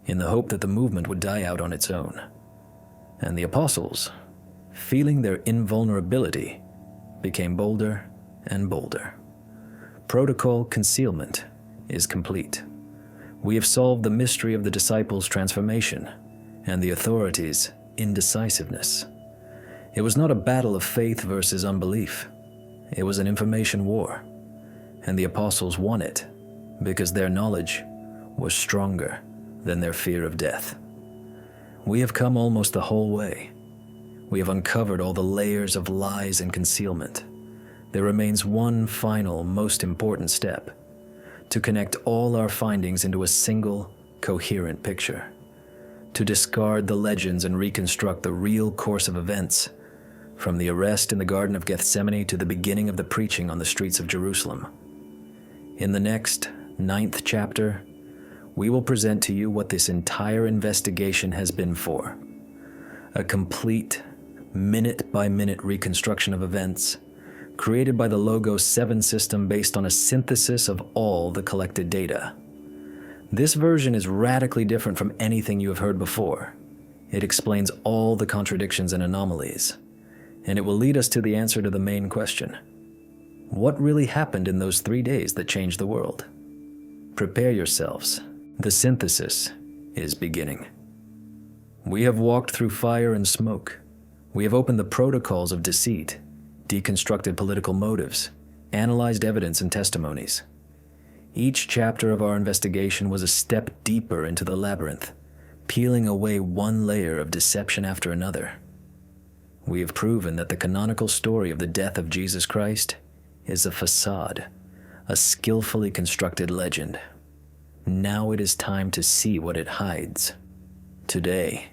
A: in the hope that the movement would die out on its own. And the apostles, feeling their invulnerability, became bolder and bolder. Protocol concealment is complete. We have solved the mystery of the disciples' transformation and the authorities' indecisiveness. It was not a battle of faith versus unbelief. It was an information war. and the apostles won it because their knowledge was stronger than their fear of death. We have come almost the whole way. We have uncovered all the layers of lies and concealment. There remains one final, most important step: to connect all our findings into a single, coherent picture. To discard the legends and reconstruct the real course of events, from the arrest in the Garden of Gethsemane to the beginning of the preaching on the streets of Jerusalem. In the next, 9th chapter, we will present to you what this entire investigation has been for. A complete, minute-by-minute reconstruction of events, created by the Logos 7 system based on a synthesis of all the collected data. This version is radically different from anything you have heard before. It explains all the contradictions and anomalies, and it will lead us to the answer to the main question. What really happened in those 3 days that changed the world? Prepare yourselves. The synthesis is beginning. We have walked through fire and smoke. We have opened the protocols of deceit, deconstructed political motives, analyzed evidence and testimonies. Each chapter of our investigation was a step deeper into the labyrinth, peeling away one layer of deception after another. We have proven that the canonical story of the death of Jesus Christ is a facade, a skillfully constructed legend. Now it is time to see what it hides. Today,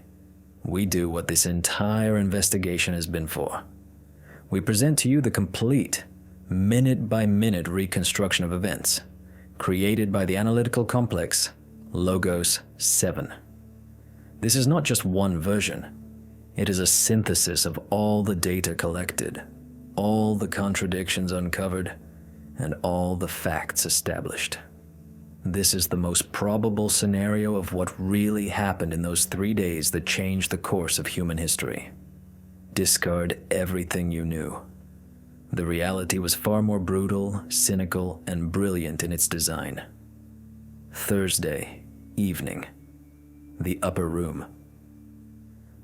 A: we do what this entire investigation has been for. We present to you the complete, minute-by-minute reconstruction of events, created by the analytical complex Logos 7. This is not just one version. It is a synthesis of all the data collected, all the contradictions uncovered, and all the facts established. This is the most probable scenario of what really happened in those 3 days that changed the course of human history. Discard everything you knew. The reality was far more brutal, cynical, and brilliant in its design. Thursday evening. The upper room.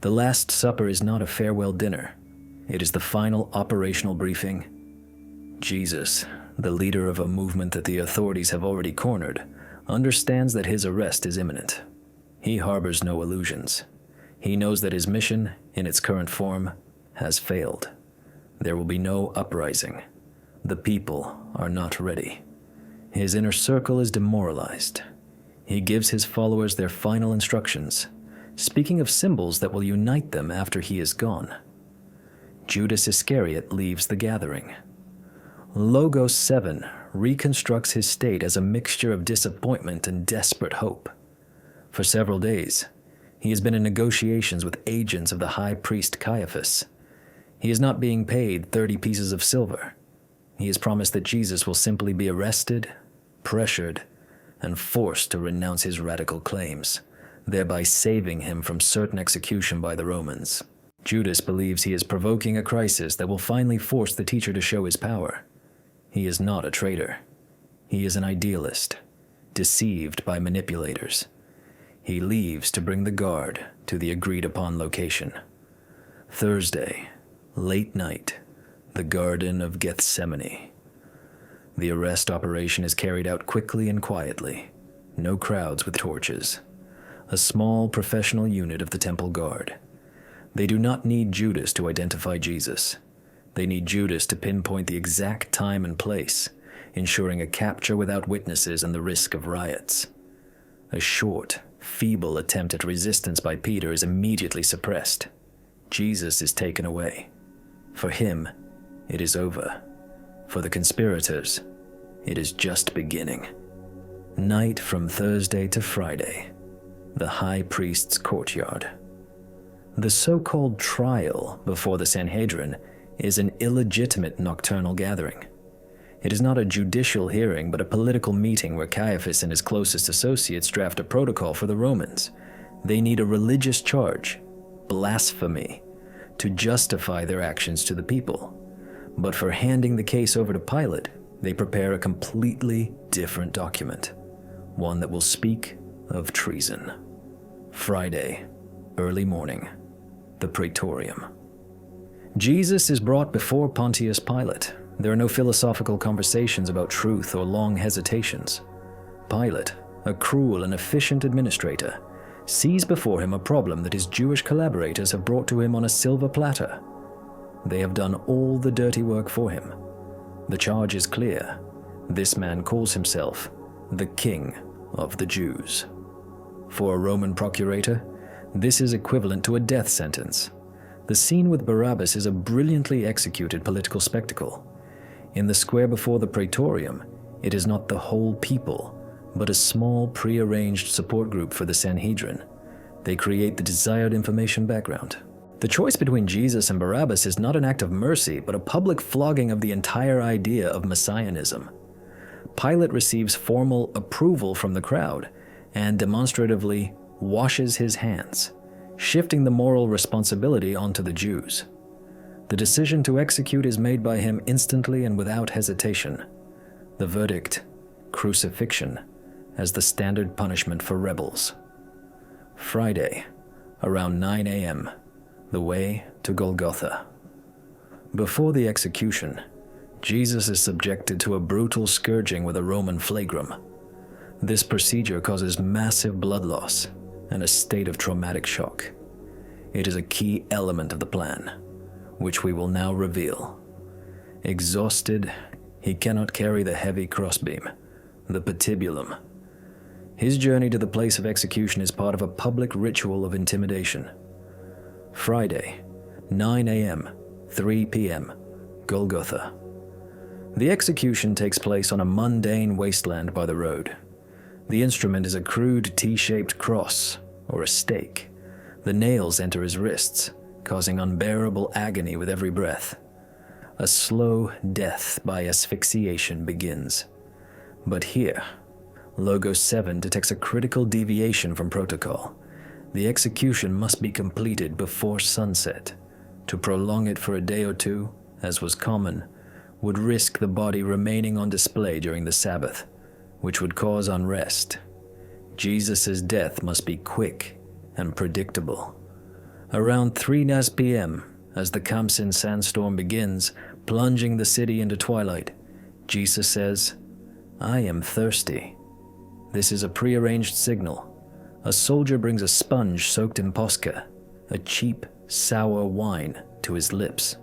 A: The Last Supper is not a farewell dinner. It is the final operational briefing. Jesus, the leader of a movement that the authorities have already cornered, understands that his arrest is imminent. He harbors no illusions. He knows that his mission, in its current form, has failed. There will be no uprising. The people are not ready. His inner circle is demoralized. He gives his followers their final instructions, speaking of symbols that will unite them after he is gone. Judas Iscariot leaves the gathering. Logos 7 reconstructs his state as a mixture of disappointment and desperate hope. For several days, he has been in negotiations with agents of the high priest Caiaphas. He is not being paid 30 pieces of silver. He is promised that Jesus will simply be arrested, pressured, and forced to renounce his radical claims, thereby saving him from certain execution by the Romans. Judas believes he is provoking a crisis that will finally force the teacher to show his power. He is not a traitor. He is an idealist, deceived by manipulators. He leaves to bring the guard to the agreed-upon location. Thursday, late night, the Garden of Gethsemane. The arrest operation is carried out quickly and quietly. No crowds with torches. A small professional unit of the temple guard. They do not need Judas to identify Jesus. They need Judas to pinpoint the exact time and place, ensuring a capture without witnesses and the risk of riots. A short, feeble attempt at resistance by Peter is immediately suppressed. Jesus is taken away. For him, it is over. For the conspirators, it is just beginning. Night from Thursday to Friday. The high priest's courtyard. The so-called trial before the Sanhedrin is an illegitimate nocturnal gathering. It is not a judicial hearing, but a political meeting where Caiaphas and his closest associates draft a protocol for the Romans. They need a religious charge, blasphemy, to justify their actions to the people. But for handing the case over to Pilate, they prepare a completely different document, one that will speak of treason. Friday, early morning, the Praetorium. Jesus is brought before Pontius Pilate, There are no philosophical conversations about truth or long hesitations. Pilate, a cruel and efficient administrator, sees before him a problem that his Jewish collaborators have brought to him on a silver platter. They have done all the dirty work for him. The charge is clear. This man calls himself the King of the Jews. For a Roman procurator, this is equivalent to a death sentence. The scene with Barabbas is a brilliantly executed political spectacle. In the square before the Praetorium, it is not the whole people, but a small prearranged support group for the Sanhedrin. They create the desired information background. The choice between Jesus and Barabbas is not an act of mercy, but a public flogging of the entire idea of messianism. Pilate receives formal approval from the crowd and demonstratively washes his hands, shifting the moral responsibility onto the Jews. The decision to execute is made by him instantly and without hesitation. The verdict, crucifixion, as the standard punishment for rebels. Friday, around 9 a.m., the way to Golgotha. Before the execution, Jesus is subjected to a brutal scourging with a Roman flagrum. This procedure causes massive blood loss and a state of traumatic shock. It is a key element of the plan, which we will now reveal. Exhausted, he cannot carry the heavy crossbeam, the patibulum. His journey to the place of execution is part of a public ritual of intimidation. Friday, 9 a.m., 3 p.m., Golgotha. The execution takes place on a mundane wasteland by the road. The instrument is a crude T-shaped cross, or a stake. The nails enter his wrists, causing unbearable agony with every breath. A slow death by asphyxiation begins. But here, Logo 7 detects a critical deviation from protocol. The execution must be completed before sunset. To prolong it for a day or two, as was common, would risk the body remaining on display during the Sabbath, which would cause unrest. Jesus' death must be quick and predictable. Around 3 p.m., as the Khamsin sandstorm begins, plunging the city into twilight, Jesus says, "I am thirsty." This is a prearranged signal. A soldier brings a sponge soaked in posca, a cheap, sour wine, to his lips.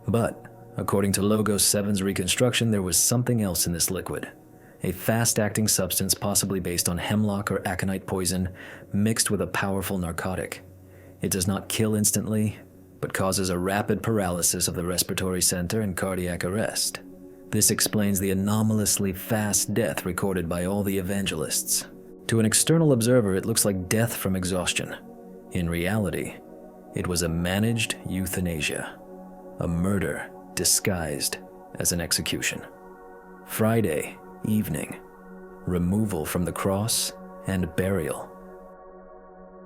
A: But, according to Logos 7's reconstruction, there was something else in this liquid. A fast-acting substance possibly based on hemlock or aconite poison mixed with a powerful narcotic. It does not kill instantly, but causes a rapid paralysis of the respiratory center and cardiac arrest. This explains the anomalously fast death recorded by all the evangelists. To an external observer, it looks like death from exhaustion. In reality, it was a managed euthanasia, a murder disguised as an execution. Friday evening, removal from the cross and burial.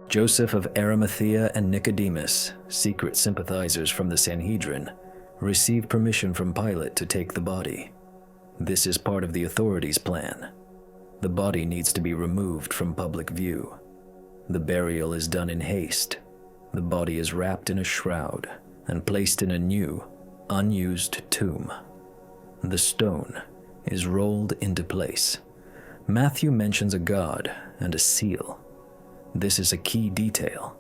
A: Joseph of Arimathea and Nicodemus, secret sympathizers from the Sanhedrin, receive permission from Pilate to take the body. This is part of the authorities' plan. The body needs to be removed from public view. The burial is done in haste. The body is wrapped in a shroud and placed in a new, unused tomb. The stone is rolled into place. Matthew mentions a guard and a seal. This is a key detail.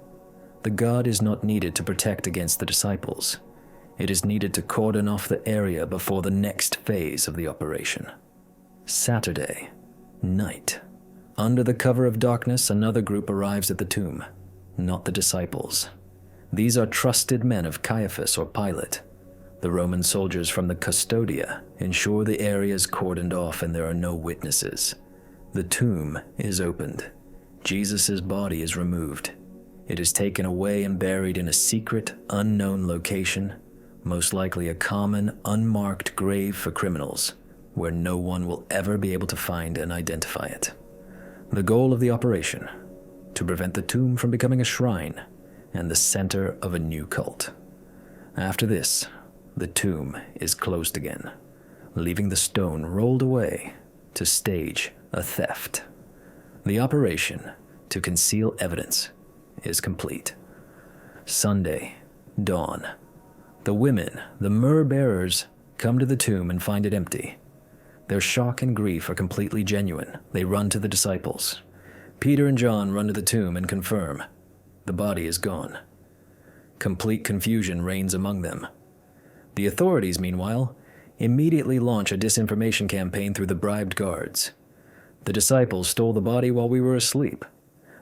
A: The guard is not needed to protect against the disciples. It is needed to cordon off the area before the next phase of the operation. Saturday, night. Under the cover of darkness, another group arrives at the tomb, not the disciples. These are trusted men of Caiaphas or Pilate. The Roman soldiers from the Custodia ensure the area is cordoned off and there are no witnesses. The tomb is opened. Jesus' body is removed. It is taken away and buried in a secret, unknown location, most likely a common, unmarked grave for criminals, where no one will ever be able to find and identify it. The goal of the operation: to prevent the tomb from becoming a shrine and the center of a new cult. After this, the tomb is closed again, leaving the stone rolled away to stage a theft. The operation to conceal evidence is complete. Sunday, dawn. The women, the myrrh bearers, come to the tomb and find it empty. Their shock and grief are completely genuine. They run to the disciples. Peter and John run to the tomb and confirm the body is gone. Complete confusion reigns among them. The authorities, meanwhile, immediately launch a disinformation campaign through the bribed guards. The disciples stole the body while we were asleep.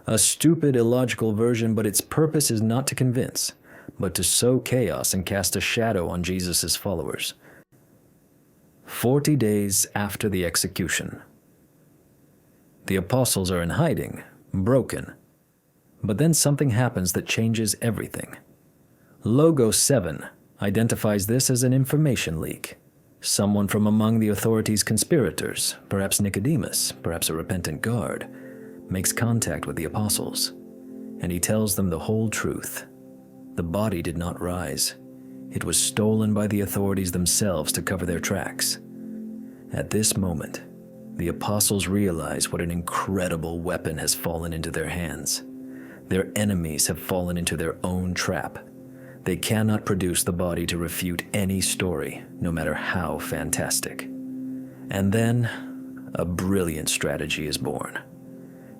A: A stupid, illogical version, but its purpose is not to convince, but to sow chaos and cast a shadow on Jesus' followers. 40 days after the execution. The apostles are in hiding, broken. But then something happens that changes everything. Logo 7 identifies this as an information leak. Someone from among the authorities' conspirators, perhaps Nicodemus, perhaps a repentant guard, makes contact with the apostles, and he tells them the whole truth. The body did not rise. It was stolen by the authorities themselves to cover their tracks. At this moment, the apostles realize what an incredible weapon has fallen into their hands. Their enemies have fallen into their own trap. They cannot produce the body to refute any story, no matter how fantastic. And then, a brilliant strategy is born.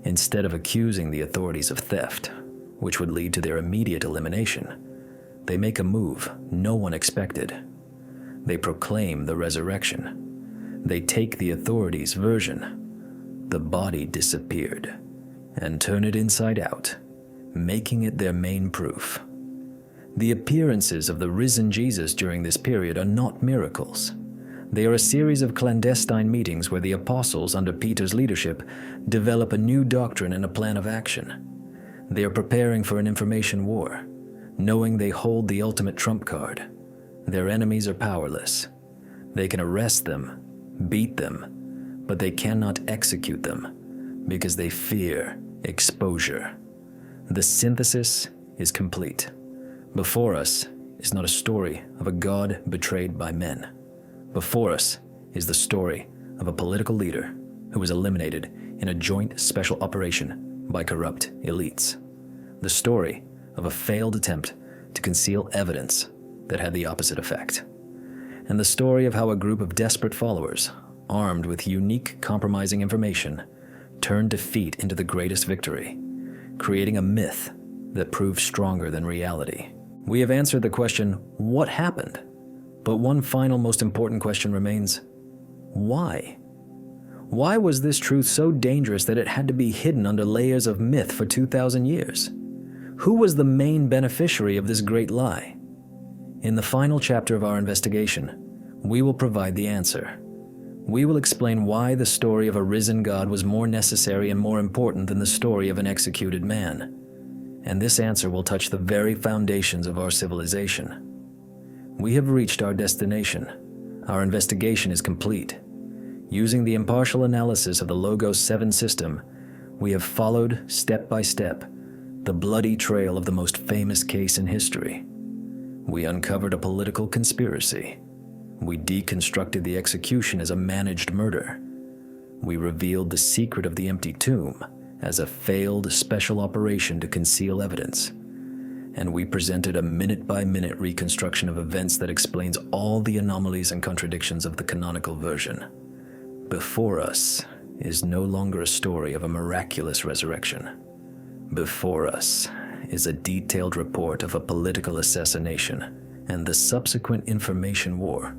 A: Instead of accusing the authorities of theft, which would lead to their immediate elimination, they make a move no one expected. They proclaim the resurrection. They take the authorities' version, the body disappeared, and turn it inside out, making it their main proof. The appearances of the risen Jesus during this period are not miracles. They are a series of clandestine meetings where the apostles, under Peter's leadership, develop a new doctrine and a plan of action. They are preparing for an information war, knowing they hold the ultimate trump card. Their enemies are powerless. They can arrest them, beat them, but they cannot execute them because they fear exposure. The synthesis is complete. Before us is not a story of a God betrayed by men. Before us is the story of a political leader who was eliminated in a joint special operation by corrupt elites. The story of a failed attempt to conceal evidence that had the opposite effect. And the story of how a group of desperate followers, armed with unique compromising information, turned defeat into the greatest victory, creating a myth that proved stronger than reality. We have answered the question, what happened? But one final most important question remains, why? Why was this truth so dangerous that it had to be hidden under layers of myth for 2,000 years? Who was the main beneficiary of this great lie? In the final chapter of our investigation, we will provide the answer. We will explain why the story of a risen God was more necessary and more important than the story of an executed man. And this answer will touch the very foundations of our civilization. We have reached our destination. Our investigation is complete. Using the impartial analysis of the Logos 7 system, we have followed, step by step, the bloody trail of the most famous case in history. We uncovered a political conspiracy. We deconstructed the execution as a managed murder. We revealed the secret of the empty tomb as a failed special operation to conceal evidence. And we presented a minute-by-minute reconstruction of events that explains all the anomalies and contradictions of the canonical version. Before us is no longer a story of a miraculous resurrection. Before us is a detailed report of a political assassination and the subsequent information war,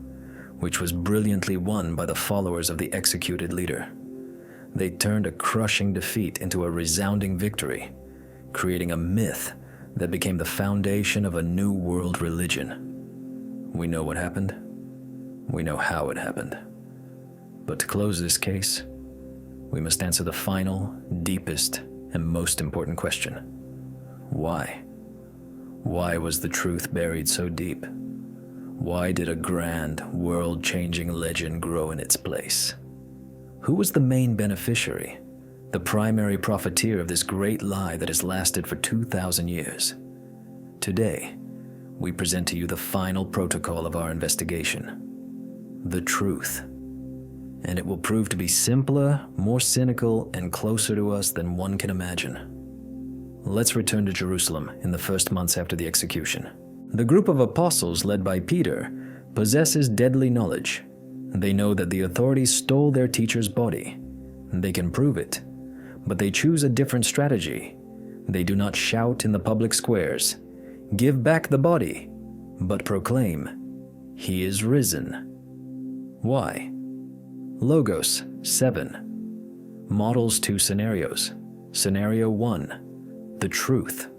A: which was brilliantly won by the followers of the executed leader. They turned a crushing defeat into a resounding victory, creating a myth that became the foundation of a new world religion. We know what happened. We know how it happened. But to close this case, we must answer the final, deepest, and most important question. Why? Why was the truth buried so deep? Why did a grand, world-changing legend grow in its place? Who was the main beneficiary, the primary profiteer of this great lie that has lasted for 2,000 years? Today, we present to you the final protocol of our investigation, the truth. And it will prove to be simpler, more cynical, and closer to us than one can imagine. Let's return to Jerusalem in the first months after the execution. The group of apostles led by Peter possesses deadly knowledge. They know that the authorities stole their teacher's body. They can prove it, but they choose a different strategy. They do not shout in the public squares, "Give back the body," but proclaim, "He is risen." Why? Logos 7 models two scenarios. Scenario 1, the truth.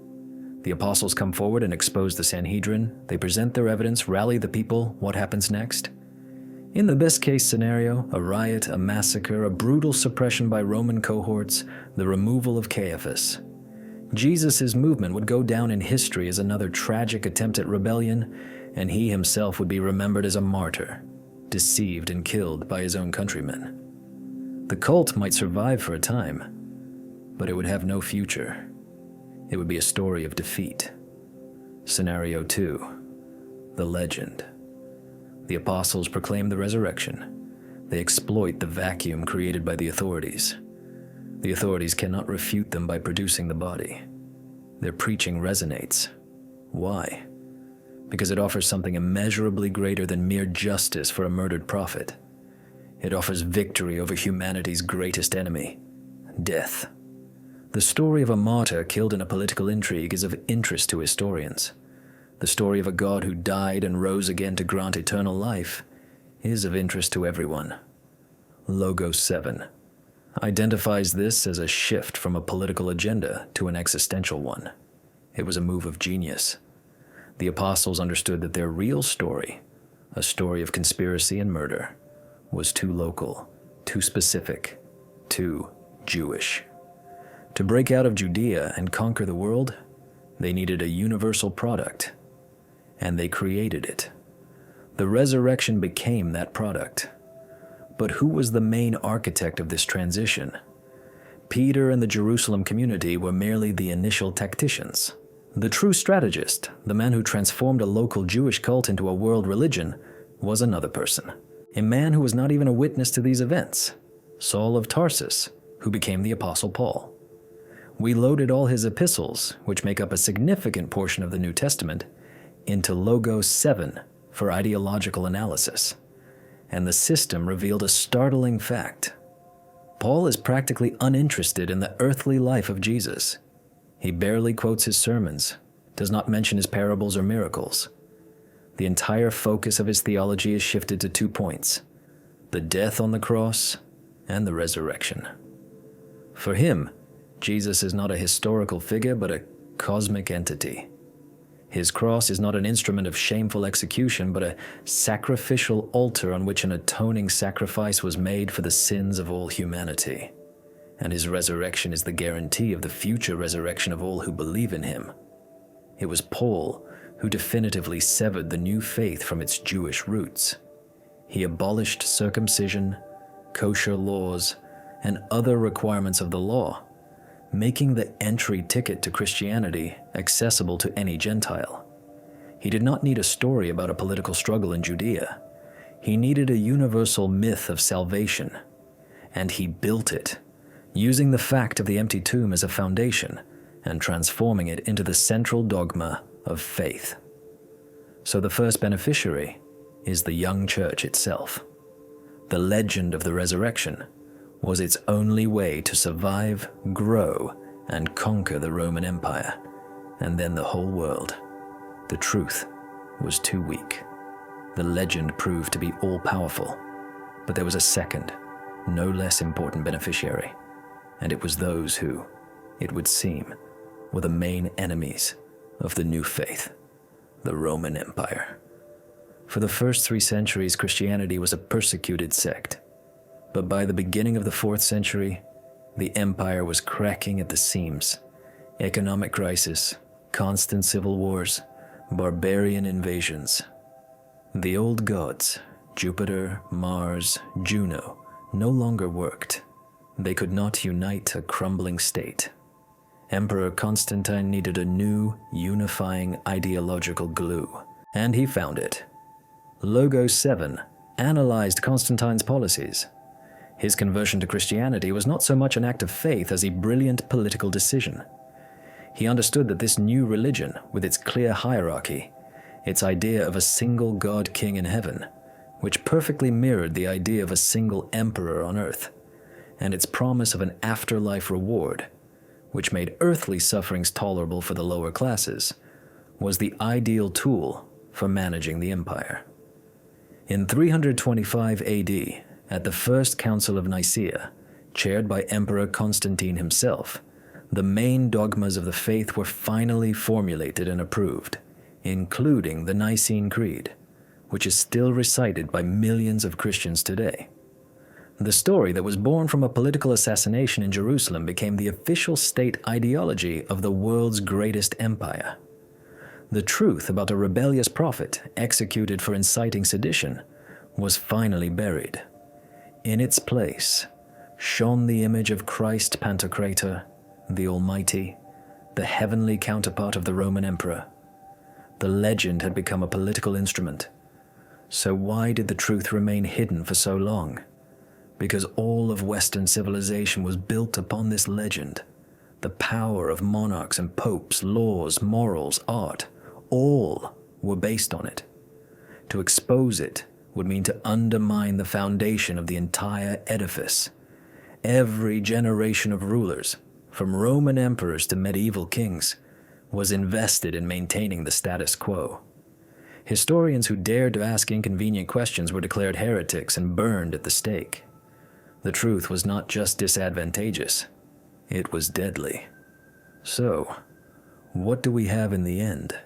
A: The apostles come forward and expose the Sanhedrin. They present their evidence, rally the people. What happens next? In the best case scenario, a riot, a massacre, a brutal suppression by Roman cohorts, the removal of Caiaphas. Jesus' movement would go down in history as another tragic attempt at rebellion, and he himself would be remembered as a martyr, deceived and killed by his own countrymen. The cult might survive for a time, but it would have no future. It would be a story of defeat. Scenario 2, the legend. The apostles proclaim the resurrection. They exploit the vacuum created by the authorities. The authorities cannot refute them by producing the body. Their preaching resonates. Why? Because it offers something immeasurably greater than mere justice for a murdered prophet. It offers victory over humanity's greatest enemy, death. The story of a martyr killed in a political intrigue is of interest to historians. The story of a God who died and rose again to grant eternal life is of interest to everyone. Logos 7 identifies this as a shift from a political agenda to an existential one. It was a move of genius. The apostles understood that their real story, a story of conspiracy and murder, was too local, too specific, too Jewish. To break out of Judea and conquer the world, they needed a universal product, and they created it. The resurrection became that product. But who was the main architect of this transition? Peter and the Jerusalem community were merely the initial tacticians. The true strategist, the man who transformed a local Jewish cult into a world religion, was another person. A man who was not even a witness to these events, Saul of Tarsus, who became the Apostle Paul. We loaded all his epistles, which make up a significant portion of the New Testament, into Logos 7 for ideological analysis. And the system revealed a startling fact. Paul is practically uninterested in the earthly life of Jesus. He barely quotes his sermons, does not mention his parables or miracles. The entire focus of his theology is shifted to 2 points: the death on the cross and the resurrection. For him, Jesus is not a historical figure, but a cosmic entity. His cross is not an instrument of shameful execution, but a sacrificial altar on which an atoning sacrifice was made for the sins of all humanity. And his resurrection is the guarantee of the future resurrection of all who believe in him. It was Paul who definitively severed the new faith from its Jewish roots. He abolished circumcision, kosher laws, and other requirements of the law, making the entry ticket to Christianity accessible to any Gentile. He did not need a story about a political struggle in Judea. He needed a universal myth of salvation, and he built it, using the fact of the empty tomb as a foundation and transforming it into the central dogma of faith. So the first beneficiary is the young church itself. The legend of the resurrection was its only way to survive, grow, and conquer the Roman Empire, and then the whole world. The truth was too weak. The legend proved to be all-powerful, but there was a second, no less important beneficiary, and it was those who, it would seem, were the main enemies of the new faith, the Roman Empire. For the first 3 centuries, Christianity was a persecuted sect. But by the beginning of the 4th century, the empire was cracking at the seams. Economic crisis, constant civil wars, barbarian invasions. The old gods, Jupiter, Mars, Juno, no longer worked. They could not unite a crumbling state. Emperor Constantine needed a new, unifying ideological glue, and he found it. Logos 7 analyzed Constantine's policies. His conversion to Christianity was not so much an act of faith as a brilliant political decision. He understood that this new religion, with its clear hierarchy, its idea of a single God-king in heaven, which perfectly mirrored the idea of a single emperor on earth, and its promise of an afterlife reward, which made earthly sufferings tolerable for the lower classes, was the ideal tool for managing the empire. In 325 AD, at the First Council of Nicaea, chaired by Emperor Constantine himself, the main dogmas of the faith were finally formulated and approved, including the Nicene Creed, which is still recited by millions of Christians today. The story that was born from a political assassination in Jerusalem became the official state ideology of the world's greatest empire. The truth about a rebellious prophet executed for inciting sedition was finally buried. In its place shone the image of Christ Pantocrator, the Almighty, the heavenly counterpart of the Roman emperor. The legend had become a political instrument. So why did the truth remain hidden for so long? Because all of Western civilization was built upon this legend. The power of monarchs and popes, laws, morals, art, all were based on it. To expose it would mean to undermine the foundation of the entire edifice. Every generation of rulers, from Roman emperors to medieval kings, was invested in maintaining the status quo. Historians who dared to ask inconvenient questions were declared heretics and burned at the stake. The truth was not just disadvantageous, it was deadly. So, what do we have in the end?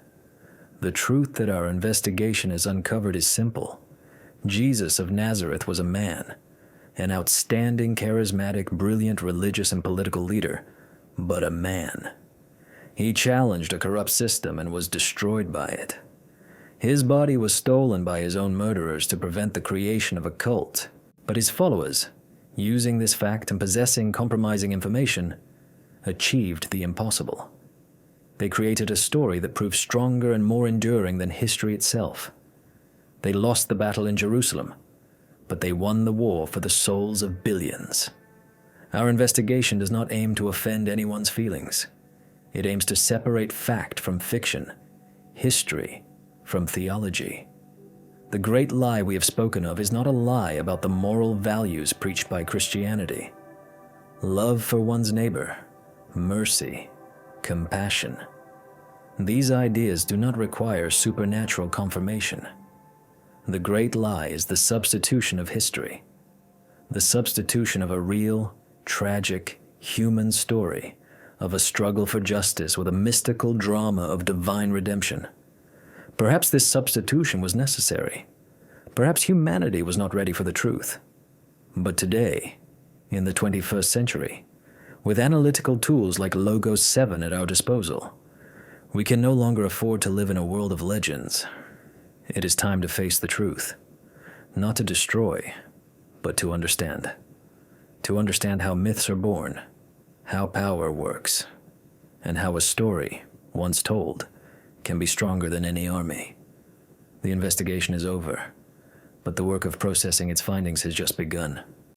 A: The truth that our investigation has uncovered is simple. Jesus of Nazareth was a man, an outstanding, charismatic, brilliant religious and political leader, but a man. He challenged a corrupt system and was destroyed by it. His body was stolen by his own murderers to prevent the creation of a cult, but his followers, using this fact and possessing compromising information, achieved the impossible. They created a story that proved stronger and more enduring than history itself. They lost the battle in Jerusalem, but they won the war for the souls of billions. Our investigation does not aim to offend anyone's feelings. It aims to separate fact from fiction, history from theology. The great lie we have spoken of is not a lie about the moral values preached by Christianity. Love for one's neighbor, mercy, compassion. These ideas do not require supernatural confirmation. The great lie is the substitution of history, the substitution of a real, tragic, human story of a struggle for justice with a mystical drama of divine redemption. Perhaps this substitution was necessary. Perhaps humanity was not ready for the truth. But today, in the 21st century, with analytical tools like Logos 7 at our disposal, we can no longer afford to live in a world of legends. It is time to face the truth, not to destroy, but to understand. To understand how myths are born, how power works, and how a story, once told, can be stronger than any army. The investigation is over, but the work of processing its findings has just begun.